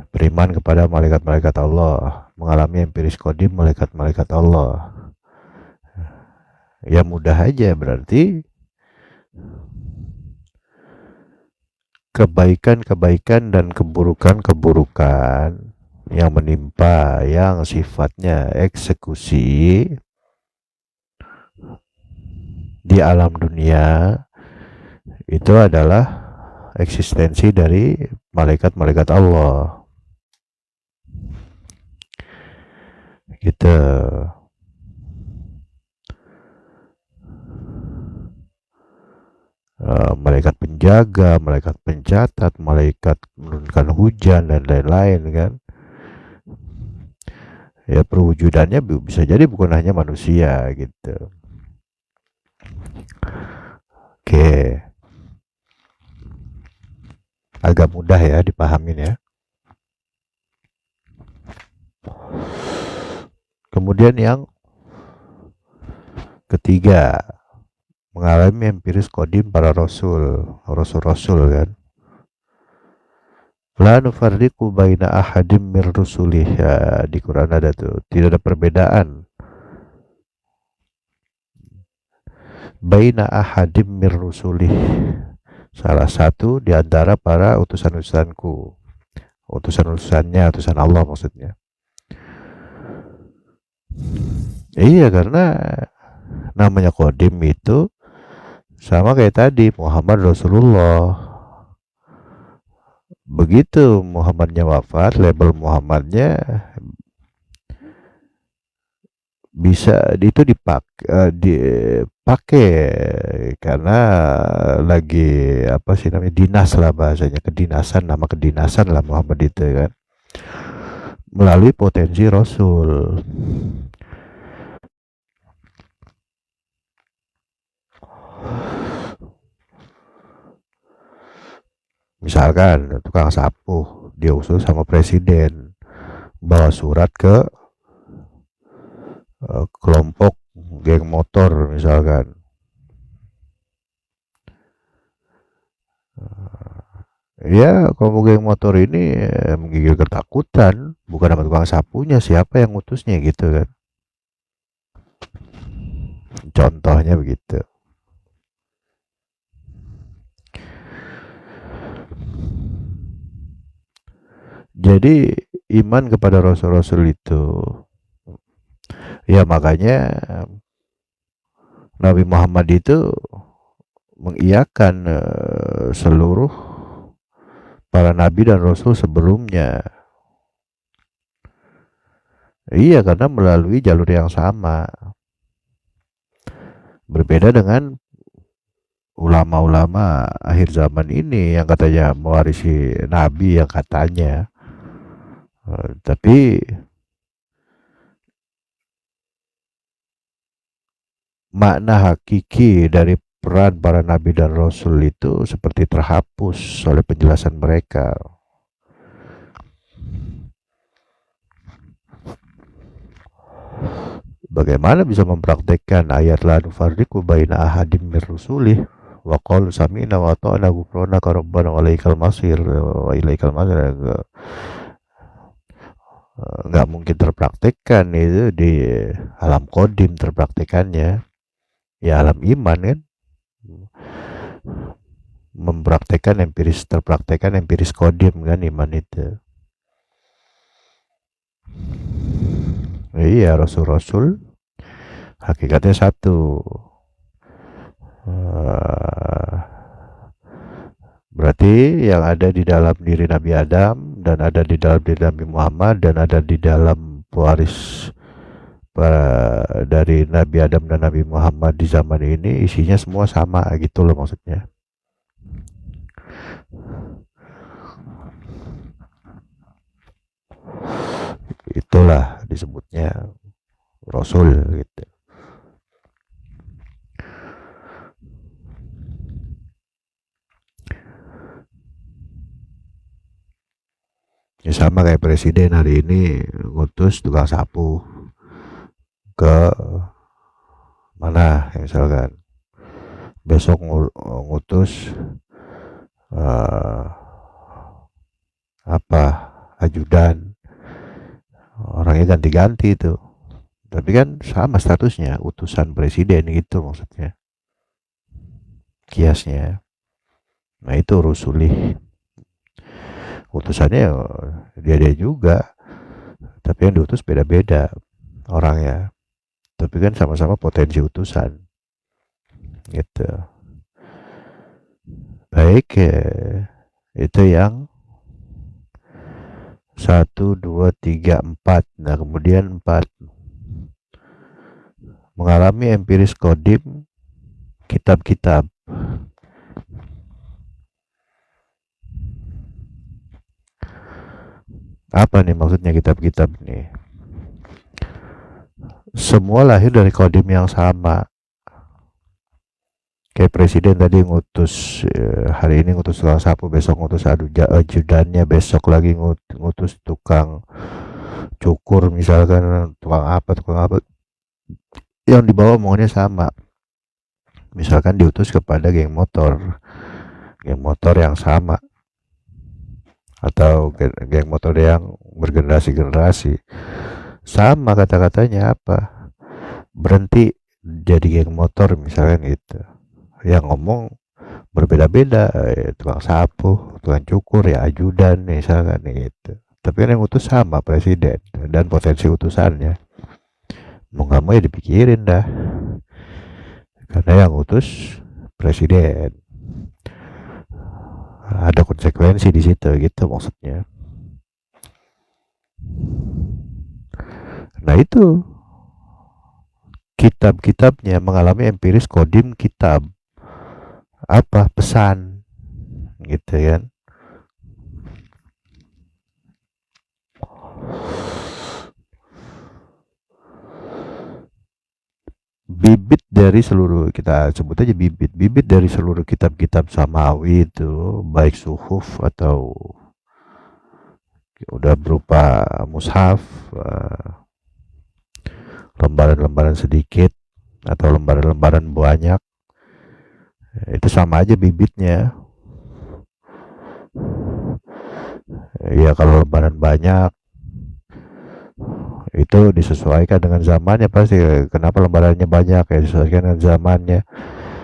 Beriman kepada malaikat-malaikat Allah, mengalami empiris kodim malaikat-malaikat Allah ya, mudah aja berarti kebaikan-kebaikan dan keburukan-keburukan yang menimpa yang sifatnya eksekusi di alam dunia itu adalah eksistensi dari malaikat-malaikat Allah gitu. Malaikat penjaga, malaikat pencatat, malaikat menurunkan hujan dan lain-lain kan. Ya perwujudannya bisa jadi bukan hanya manusia gitu. Oke. Agak mudah ya dipahamin ya. Kemudian yang ketiga, mengalami empiris kodim para rasul kan. La nufarriqu baina ahadim mir rusulih, ya, di Quran ada tuh, tidak ada perbedaan baina ahadim mir rusulih, salah satu di antara para utusan-utusanku, utusan-utusannya, utusan Allah maksudnya. Iya, karena namanya kodim itu sama kayak tadi Muhammad Rasulullah. Begitu Muhammadnya wafat, label Muhammadnya bisa itu dipakai karena lagi apa sih namanya, dinas lah bahasanya, kedinasan, nama kedinasan lah Muhammad itu kan, melalui potensi Rasul. Misalkan tukang sapu diusul sama presiden, bawa surat ke kelompok geng motor misalkan, Ya, kalau geng motor ini menggigil ketakutan, bukan sama tukang sapunya, siapa yang ngutusnya gitu kan. Contohnya begitu. Jadi iman kepada rasul-rasul itu, ya makanya Nabi Muhammad itu mengiyakan seluruh para nabi dan rasul sebelumnya. Iya, karena melalui jalur yang sama. Berbeda dengan ulama-ulama akhir zaman ini yang katanya mewarisi nabi yang katanya. Tapi makna hakiki dari peran para nabi dan rasul itu seperti terhapus oleh penjelasan mereka. Bagaimana bisa mempraktekkan ayat la nufarriqu baina ahadim mir rusulih wa qalu sami'na wa ata'na ghufranaka rabbana wa ilaikal masir wa ilaikal masir. Nggak mungkin terpraktekkan itu di alam kodim, terpraktekannya ya alam iman kan, mempraktekkan empiris, terpraktekkan empiris kodim kan iman itu. Iya, rasul-rasul hakikatnya satu. Berarti yang ada di dalam diri Nabi Adam dan ada di dalam diri Nabi Muhammad dan ada di dalam pewaris dari Nabi Adam dan Nabi Muhammad di zaman ini isinya semua sama gitu loh maksudnya. Itulah disebutnya Rasul gitu. Ya sama kayak presiden hari ini ngutus tukang sapu ke mana misalkan, besok ngutus apa ajudan, orangnya ganti-ganti itu, tapi kan sama statusnya utusan presiden gitu maksudnya kiasnya. Nah itu rusuli, utusannya dia juga, tapi yang diutus beda-beda orangnya, tapi kan sama-sama potensi utusan gitu. Baik, itu yang 1, 2, 3, 4. Nah kemudian 4, mengalami empiris kodim kitab-kitab. Apa nih maksudnya kitab-kitab nih? Semua lahir dari kodim yang sama. Kayak presiden tadi ngutus hari ini ngutus tukang sapu, besok ngutus ajudannya, besok lagi ngutus tukang cukur misalkan, tukang apa, yang dibawa omongannya sama. Misalkan diutus kepada geng motor yang sama, atau geng motor yang bergenerasi-generasi sama, kata-katanya apa, berhenti jadi geng motor misalkan gitu. Yang ngomong berbeda-beda, tukang sapu, tukang cukur, ya ajudan misalkan gitu. Tapi kan yang utus sama presiden dan potensi utusannya. Mau nggak mau ya dipikirin dah, karena yang utus presiden. Ada konsekuensi di situ gitu maksudnya. Nah itu kitab-kitabnya mengalami empiris kodim kitab. Apa pesan gitu kan. Bibit dari seluruh, kita sebut aja bibit dari seluruh kitab-kitab samawi itu, baik suhuf atau udah berupa mushaf, lembaran-lembaran sedikit atau lembaran-lembaran banyak, itu sama aja bibitnya. Ya kalau lebaran banyak itu disesuaikan dengan zamannya pasti. Kenapa lembarannya banyak ya disesuaikan dengan zamannya.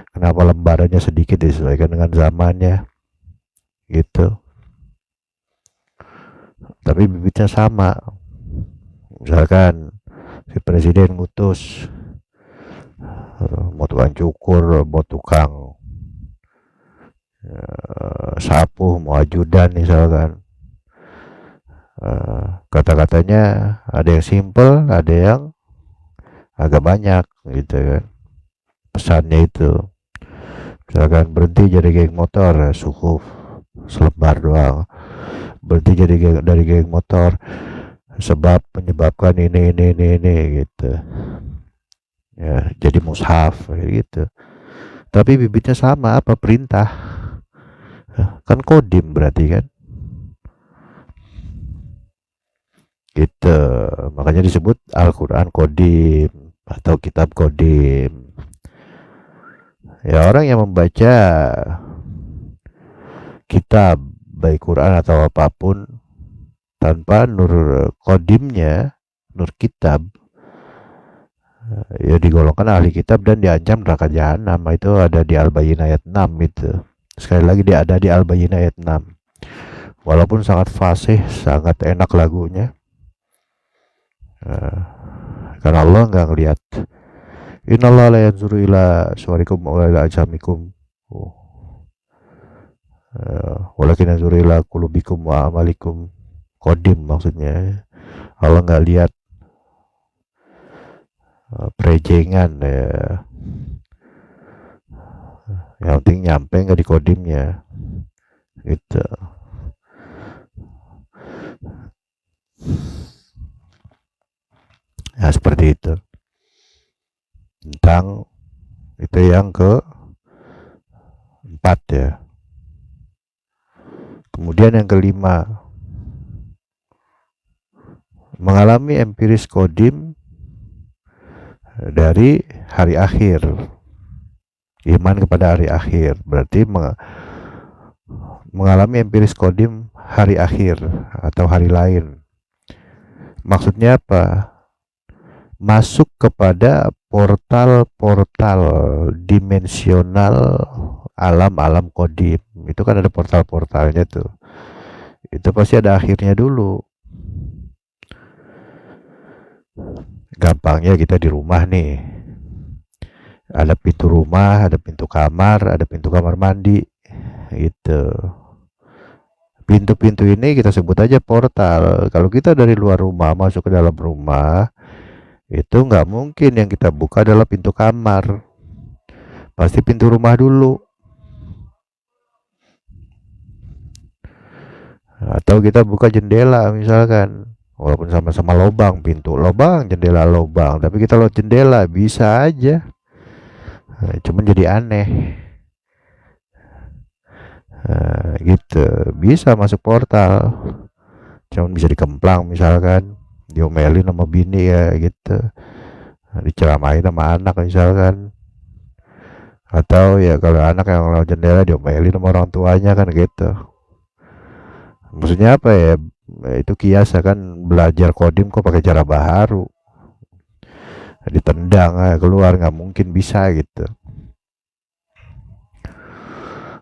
Kenapa lembarannya sedikit disesuaikan dengan zamannya gitu. Tapi bibitnya sama. Misalkan si presiden ngutus mau tukang cukur, mau tukang sapu, mau ajudan misalkan. Kata-katanya ada yang simple, ada yang agak banyak gitu kan. Pesannya itu misalkan berhenti jadi geng motor, suku selebar doang. Berhenti jadi dari geng motor sebab menyebabkan ini gitu ya, jadi mushaf gitu. Tapi bibitnya sama, apa perintah kan, kodim berarti kan gitu. Makanya disebut Al-Quran kodim atau kitab kodim. Ya orang yang membaca kitab baik Quran atau apapun tanpa nur kodimnya, nur kitab, ya digolongkan ahli kitab dan diancam neraka jahanam. Itu ada di Al-Bayyinah ayat 6 itu. Sekali lagi dia ada di Al-Bayyinah ayat 6. Walaupun sangat fasih, sangat enak lagunya. Karena Allah nggak ngelihat. Innallaha la yanzuru ila suwarikum wa ila ajamikum. Walakin yanzuru ila qulubikum wa amalikum. Kodim maksudnya. Allah nggak lihat prejengan ya. Yang penting nyampe nggak di kodimnya gitu. Ya seperti itu tentang itu yang keempat ya. Kemudian yang kelima, mengalami empiris kodim dari hari akhir. Iman kepada hari akhir berarti mengalami empiris kodim hari akhir atau hari lain. Maksudnya apa? Masuk kepada portal-portal dimensional alam-alam kodim. Itu kan ada portal-portalnya tuh. Itu pasti ada akhirnya dulu. Gampangnya kita di rumah nih. Ada pintu rumah, ada pintu kamar, ada pintu kamar mandi. Gitu. Pintu-pintu ini kita sebut aja portal. Kalau kita dari luar rumah masuk ke dalam rumah, itu nggak mungkin yang kita buka adalah pintu kamar. Pasti pintu rumah dulu. Atau kita buka jendela misalkan. Walaupun sama-sama lobang, pintu lobang, jendela lobang. Tapi kita lewat jendela, bisa aja. Cuman jadi aneh. Gitu, bisa masuk portal. Cuman bisa dikemplang misalkan. Diomelin sama bini ya gitu. Diceramain sama anak misalkan. Atau ya kalau anak yang lewat jendela diomelin sama orang tuanya kan gitu. Maksudnya apa ya? Itu kias kan, belajar kodim kok pakai cara baharu. Ditendang keluar, nggak mungkin bisa gitu.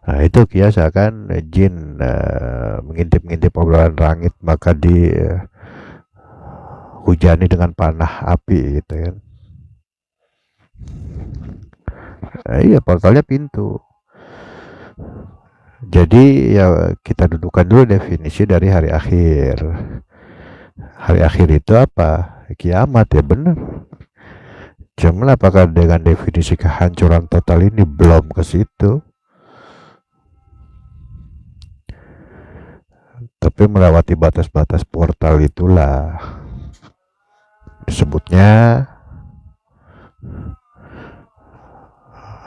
Nah itu kias kan jin mengintip-ngintip obrolan langit maka hujani dengan panah api gitu kan. Iya, portalnya pintu. Jadi ya kita dudukan dulu definisi dari hari akhir. Hari akhir itu apa? Kiamat ya, bener. Cuman apakah dengan definisi kehancuran total ini belum ke situ? Tapi melewati batas-batas portal itulah disebutnya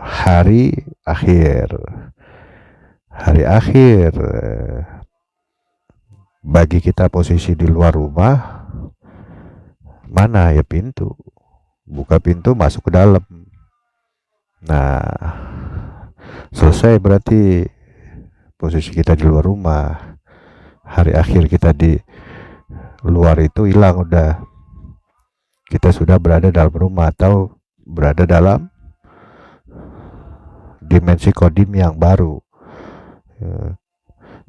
hari akhir. Hari akhir bagi kita posisi di luar rumah, mana ya pintu. Buka pintu masuk ke dalam. Nah, selesai berarti posisi kita di luar rumah. hari akhir kita di luar itu hilang udah. Kita sudah berada dalam rumah atau berada dalam dimensi kodim yang baru.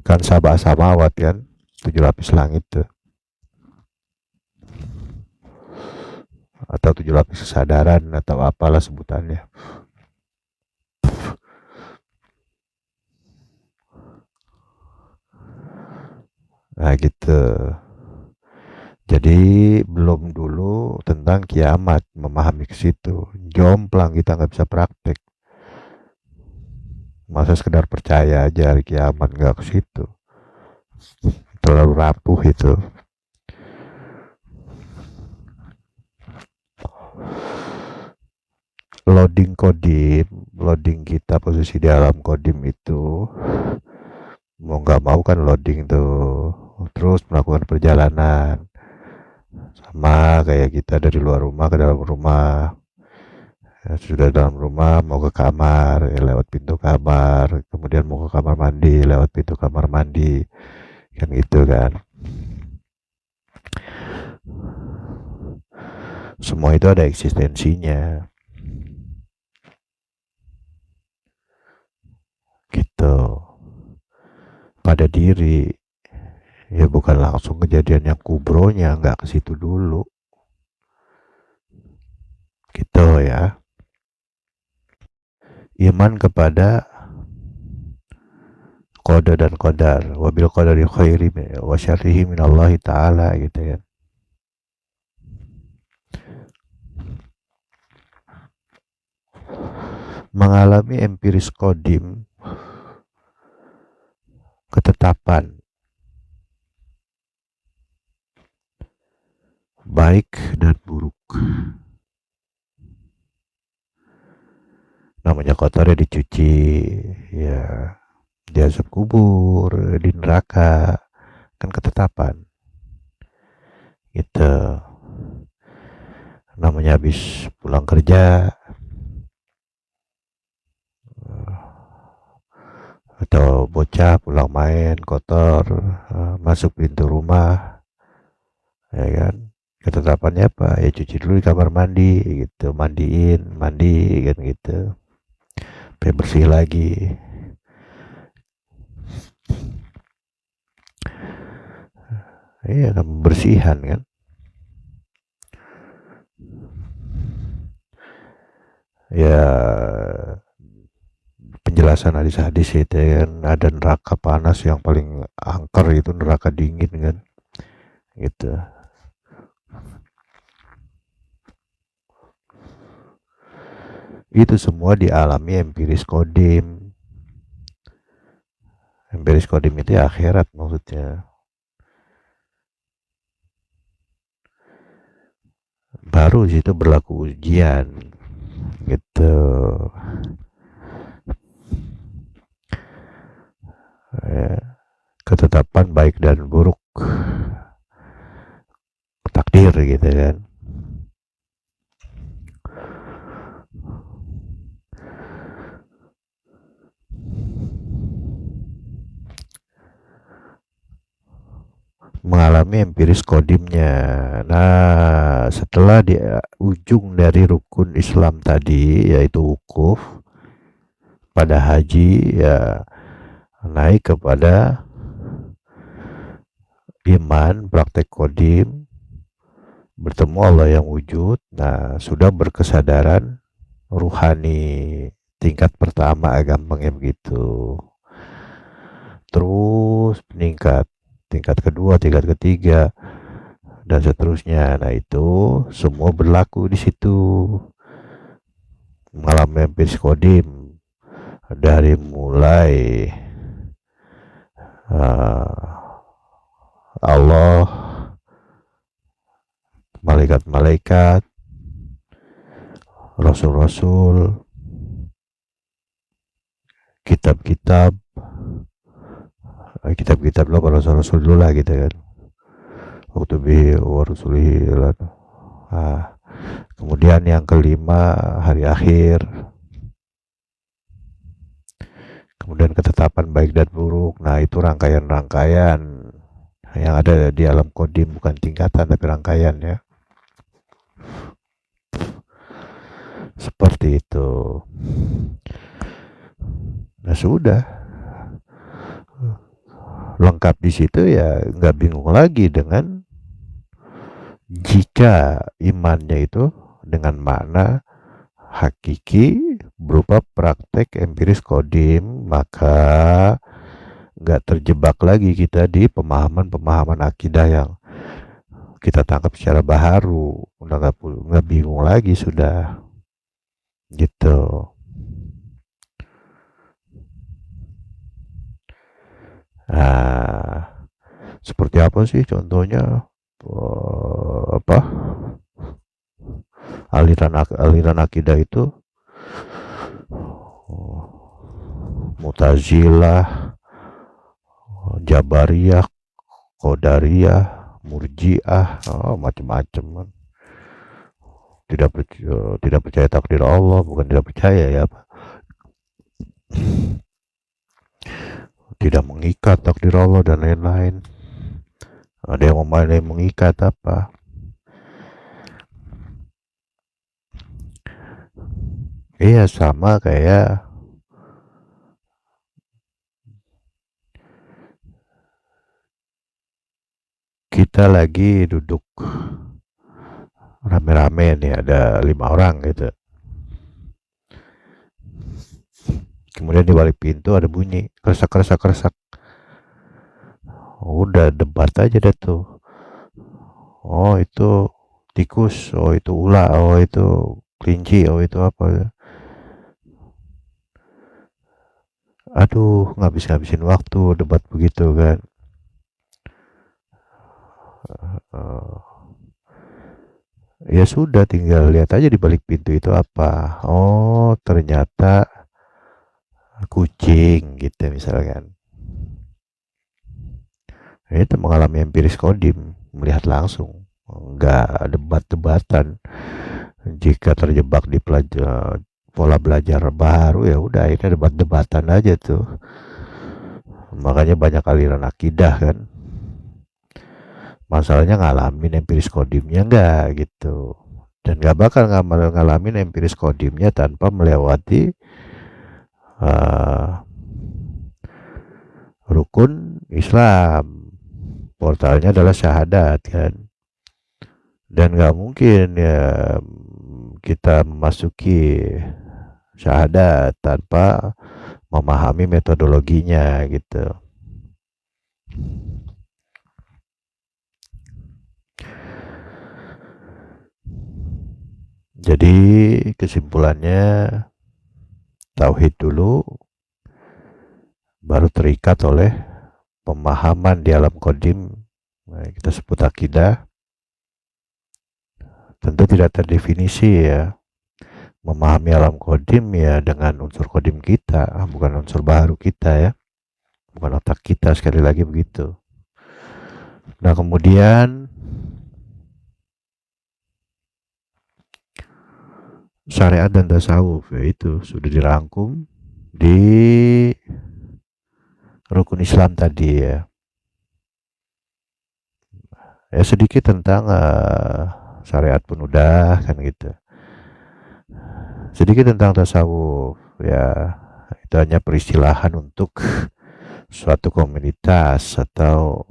Kan sabah samawat kan, 7 lapis langit tuh. Atau 7 lapis kesadaran atau apalah sebutannya. Nah gitu. Jadi belum dulu tentang kiamat, memahami ke situ. Jomplang kita nggak bisa praktek. Masa sekedar percaya aja hari kiamat, nggak ke situ. Terlalu rapuh itu. Loading kodim, loading kita posisi di alam kodim itu mau nggak mau kan loading tuh, terus melakukan perjalanan sama kayak kita dari luar rumah ke dalam rumah. Ya, sudah dalam rumah mau ke kamar ya lewat pintu kamar, kemudian mau ke kamar mandi lewat pintu kamar mandi, kan gitu kan. Semua itu ada eksistensinya gitu pada diri. Ya bukan langsung kejadian yang kubronya, nggak ke situ dulu gitu ya. Iman kepada qada dan qadar, wabil qadari khairi wa syarrihi minallahi ta'ala gitu ya. Mengalami empiris kodim, ketetapan baik dan buruk. Namanya kotor ya dicuci, ya di azab kubur, di neraka, kan ketetapan gitu. Namanya habis pulang kerja atau bocah pulang main kotor, masuk pintu rumah, ya kan, ketetapannya apa ya, cuci dulu di kamar mandi gitu, mandiin, mandi kan gitu, sampai bersih lagi. Iya kan, bersihan kan. Ya penjelasan hadis-hadis itu kan, ada neraka panas yang paling angker itu neraka dingin kan gitu. Itu semua dialami empiris kodim. Empiris kodim itu ya akhirat maksudnya. Baru situ berlaku ujian gitu. Ya, ketetapan baik dan buruk, takdir gitu kan. Mengalami empiris kodimnya. Nah, setelah di ujung dari rukun Islam tadi yaitu wukuf pada haji, ya naik kepada iman, praktek kodim, bertemu Allah yang wujud. Nah, sudah berkesadaran ruhani tingkat pertama, gampangnya begitu. Terus meningkat tingkat kedua, tingkat ketiga, dan seterusnya. Nah itu semua berlaku di situ. Mengalami empiris kodim dari mulai Allah, malaikat-malaikat, rasul-rasul, kitab-kitab, kitab-kitab lo para rasul dulu lah gitu kan, waktu bi warusulihi. Kemudian yang kelima hari akhir, kemudian ketetapan baik dan buruk. Nah itu rangkaian-rangkaian yang ada di alam kodim, bukan tingkatan tapi rangkaian ya, seperti itu. Nah sudah lengkap di situ ya, nggak bingung lagi dengan jika imannya itu dengan makna hakiki berupa praktek empiris kodim, maka nggak terjebak lagi kita di pemahaman-pemahaman akidah yang kita tangkap secara baharu. Udah nggak bingung lagi sudah gitu. Nah, seperti apa sih contohnya? Apa aliran akidah itu? Mu'tazilah, Jabariyah, Qadariyah, Murji'ah, macam-macam. Tidak percaya takdir Allah, bukan tidak percaya ya, tidak mengikat takdir Allah dan lain-lain. Ada yang mengikat apa? Iya, sama kayak kita lagi duduk rame-rame nih, ada 5 orang gitu. Kemudian di balik pintu ada bunyi kresak. Udah debat aja deh tuh. Oh itu tikus, oh itu ular, oh itu kelinci, oh itu apa. Aduh, ngabisin waktu debat begitu kan. Ya sudah, tinggal lihat aja di balik pintu itu apa. Oh ternyata kucing gitu misalkan. Itu mengalami empiris kodim, melihat langsung, nggak debat-debatan. Jika terjebak di pola belajar baru ya udah, ini debat-debatan aja tuh. Makanya banyak aliran akidah kan, masalahnya ngalamin empiris kodimnya enggak gitu, dan nggak bakal ngalamin empiris kodimnya tanpa melewati rukun Islam. Portalnya adalah syahadat kan, dan nggak mungkin ya kita memasuki syahadat tanpa memahami metodologinya gitu. Jadi kesimpulannya, tauhid dulu, baru terikat oleh pemahaman di alam kodim. Kita sebut akidah. Tentu tidak terdefinisi ya. Memahami alam kodim ya dengan unsur kodim kita, bukan unsur baru kita ya, bukan otak kita, sekali lagi begitu. Nah kemudian syariat dan tasawuf yaitu sudah dirangkum di rukun Islam tadi ya. Ya sedikit tentang syariat pun udah kan gitu. Sedikit tentang tasawuf ya, itu hanya peristilahan untuk suatu komunitas atau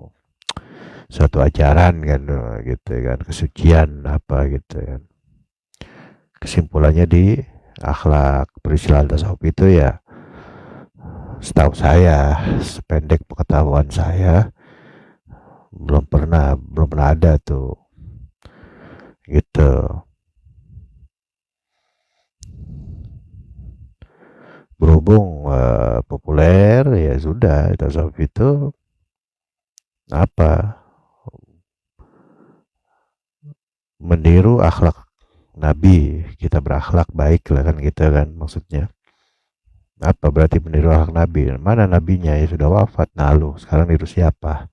suatu ajaran kan gitu kan, kesucian apa gitu kan. Kesimpulannya di akhlak, peristilahan tasawuf itu ya, setahu saya, sependek pengetahuan saya, belum pernah ada tuh gitu. Berhubung populer ya sudah, tasawuf itu apa, meniru akhlak Nabi, kita berakhlak baik lah kan gitu kan maksudnya. Apa berarti meniru akhlak Nabi? Mana nabinya, ya sudah wafat. Nah lu sekarang niru siapa?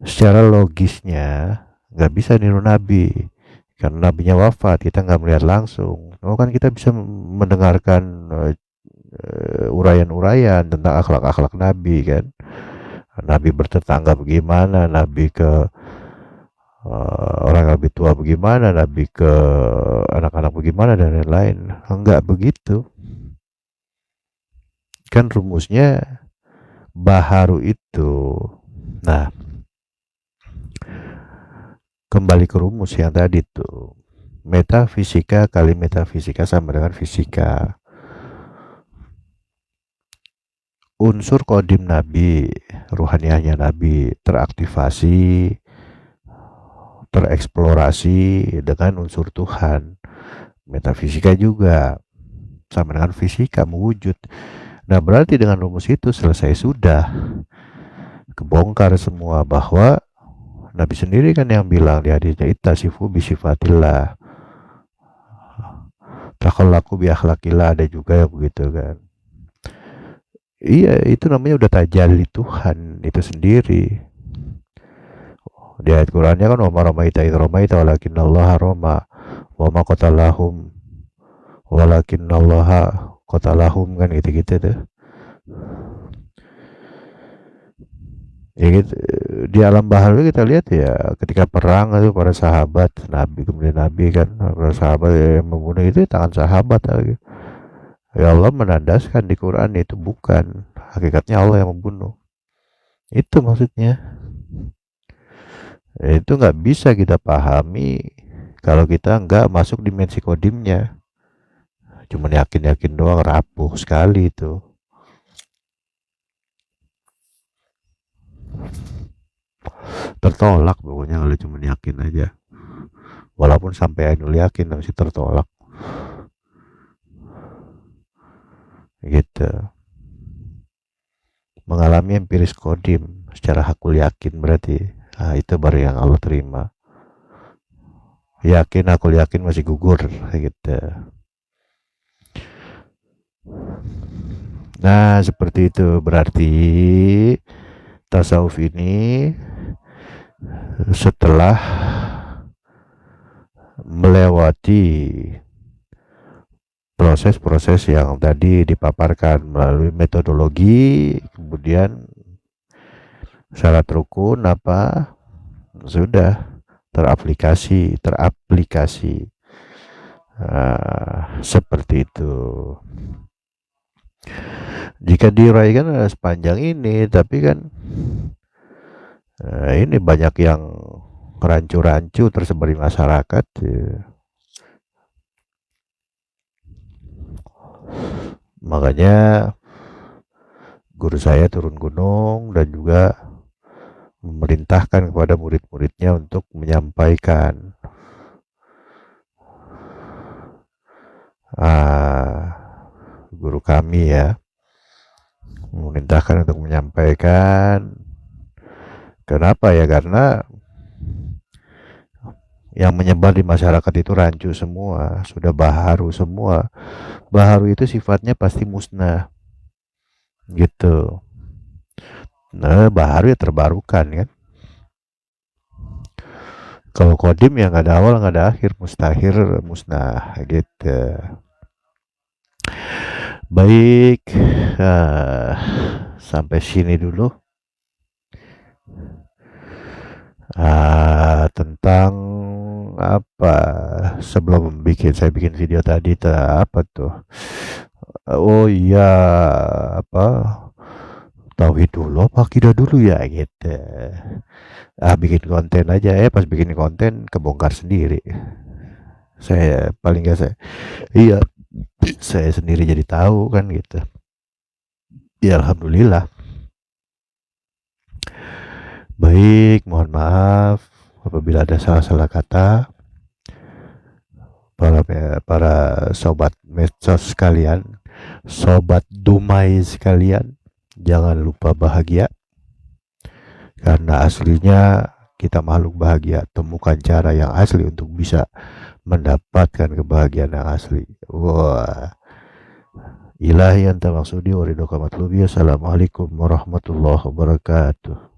Secara logisnya nggak bisa niru Nabi, karena nabinya wafat, kita nggak melihat langsung. Oh kan kita bisa mendengarkan uraian-uraian tentang akhlak-akhlak Nabi kan. Nabi bertetangga bagaimana, Nabi ke orang yang lebih tua bagaimana, Nabi ke anak-anak bagaimana, dan lain-lain. Enggak begitu. Kan rumusnya baharu itu. Nah, kembali ke rumus yang tadi tuh. Metafisika kali metafisika sama dengan fisika. Unsur kodim Nabi, ruhaniyahnya Nabi teraktivasi, tereksplorasi dengan unsur Tuhan. Metafisika juga sama dengan fisika mewujud. Nah, berarti dengan rumus itu selesai sudah. Kebongkar semua bahwa Nabi sendiri kan yang bilang di hadisnya ittasifu bisifatillah. Takhallaku bi akhlaqillah, ada juga yang begitu kan. Iya, itu namanya udah tajalli Tuhan itu sendiri. Di ayat Qur'annya kan wa ma ramaita idz ramaita walakinallaha rama wa ma qatalahum walakinallaha qatalahum kan gitu-gitu tuh. Ya gitu, di alam baharu kita lihat ya ketika perang itu para sahabat Nabi, kemudian Nabi kan para sahabat yang membunuh itu tangan sahabat lagi. Ya Allah menandaskan di Quran itu bukan hakikatnya Allah yang membunuh. Itu maksudnya. Itu nggak bisa kita pahami kalau kita nggak masuk dimensi kodimnya. Cuma yakin-yakin doang, rapuh sekali itu. Tertolak pokoknya kalau cuma yakin aja. Walaupun sampai Ainul yakin masih tertolak. Gitu. Mengalami empiris kodim secara hakul yakin berarti. Nah, itu baru yang Allah terima. Yakin, hakul yakin masih gugur gitu. Nah, seperti itu berarti tasawuf ini setelah melewati proses-proses yang tadi dipaparkan melalui metodologi, kemudian syarat rukun apa sudah teraplikasi seperti itu. Jika diuraikan sepanjang ini, tapi kan ini banyak yang rancu-rancu tersebar di masyarakat. Makanya guru saya turun gunung dan juga memerintahkan kepada murid-muridnya untuk menyampaikan guru kami ya memerintahkan untuk menyampaikan. Kenapa ya? Karena yang menyebar di masyarakat itu rancu semua, sudah baharu semua. Baharu itu sifatnya pasti musnah gitu. Nah, baharu ya terbarukan kan. Kalau kodim ya nggak ada awal nggak ada akhir, mustahil musnah gitu. Baik, sampai sini dulu tentang apa sebelum saya bikin video tadi apa tuh. Oh iya, apa tauhid dulu apa akidah dulu ya gitu. Bikin konten aja ya, pas bikin konten kebongkar sendiri. Saya paling gak saya sendiri jadi tahu kan gitu. Ya alhamdulillah. Baik, mohon maaf apabila ada salah-salah kata. Para sobat medsos sekalian, sobat dumai sekalian, jangan lupa bahagia. Karena aslinya kita makhluk bahagia. Temukan cara yang asli untuk bisa mendapatkan kebahagiaan yang asli. Wah. Ilahi anta maksudi wa ridhoka matlubi. Assalamualaikum warahmatullahi wabarakatuh.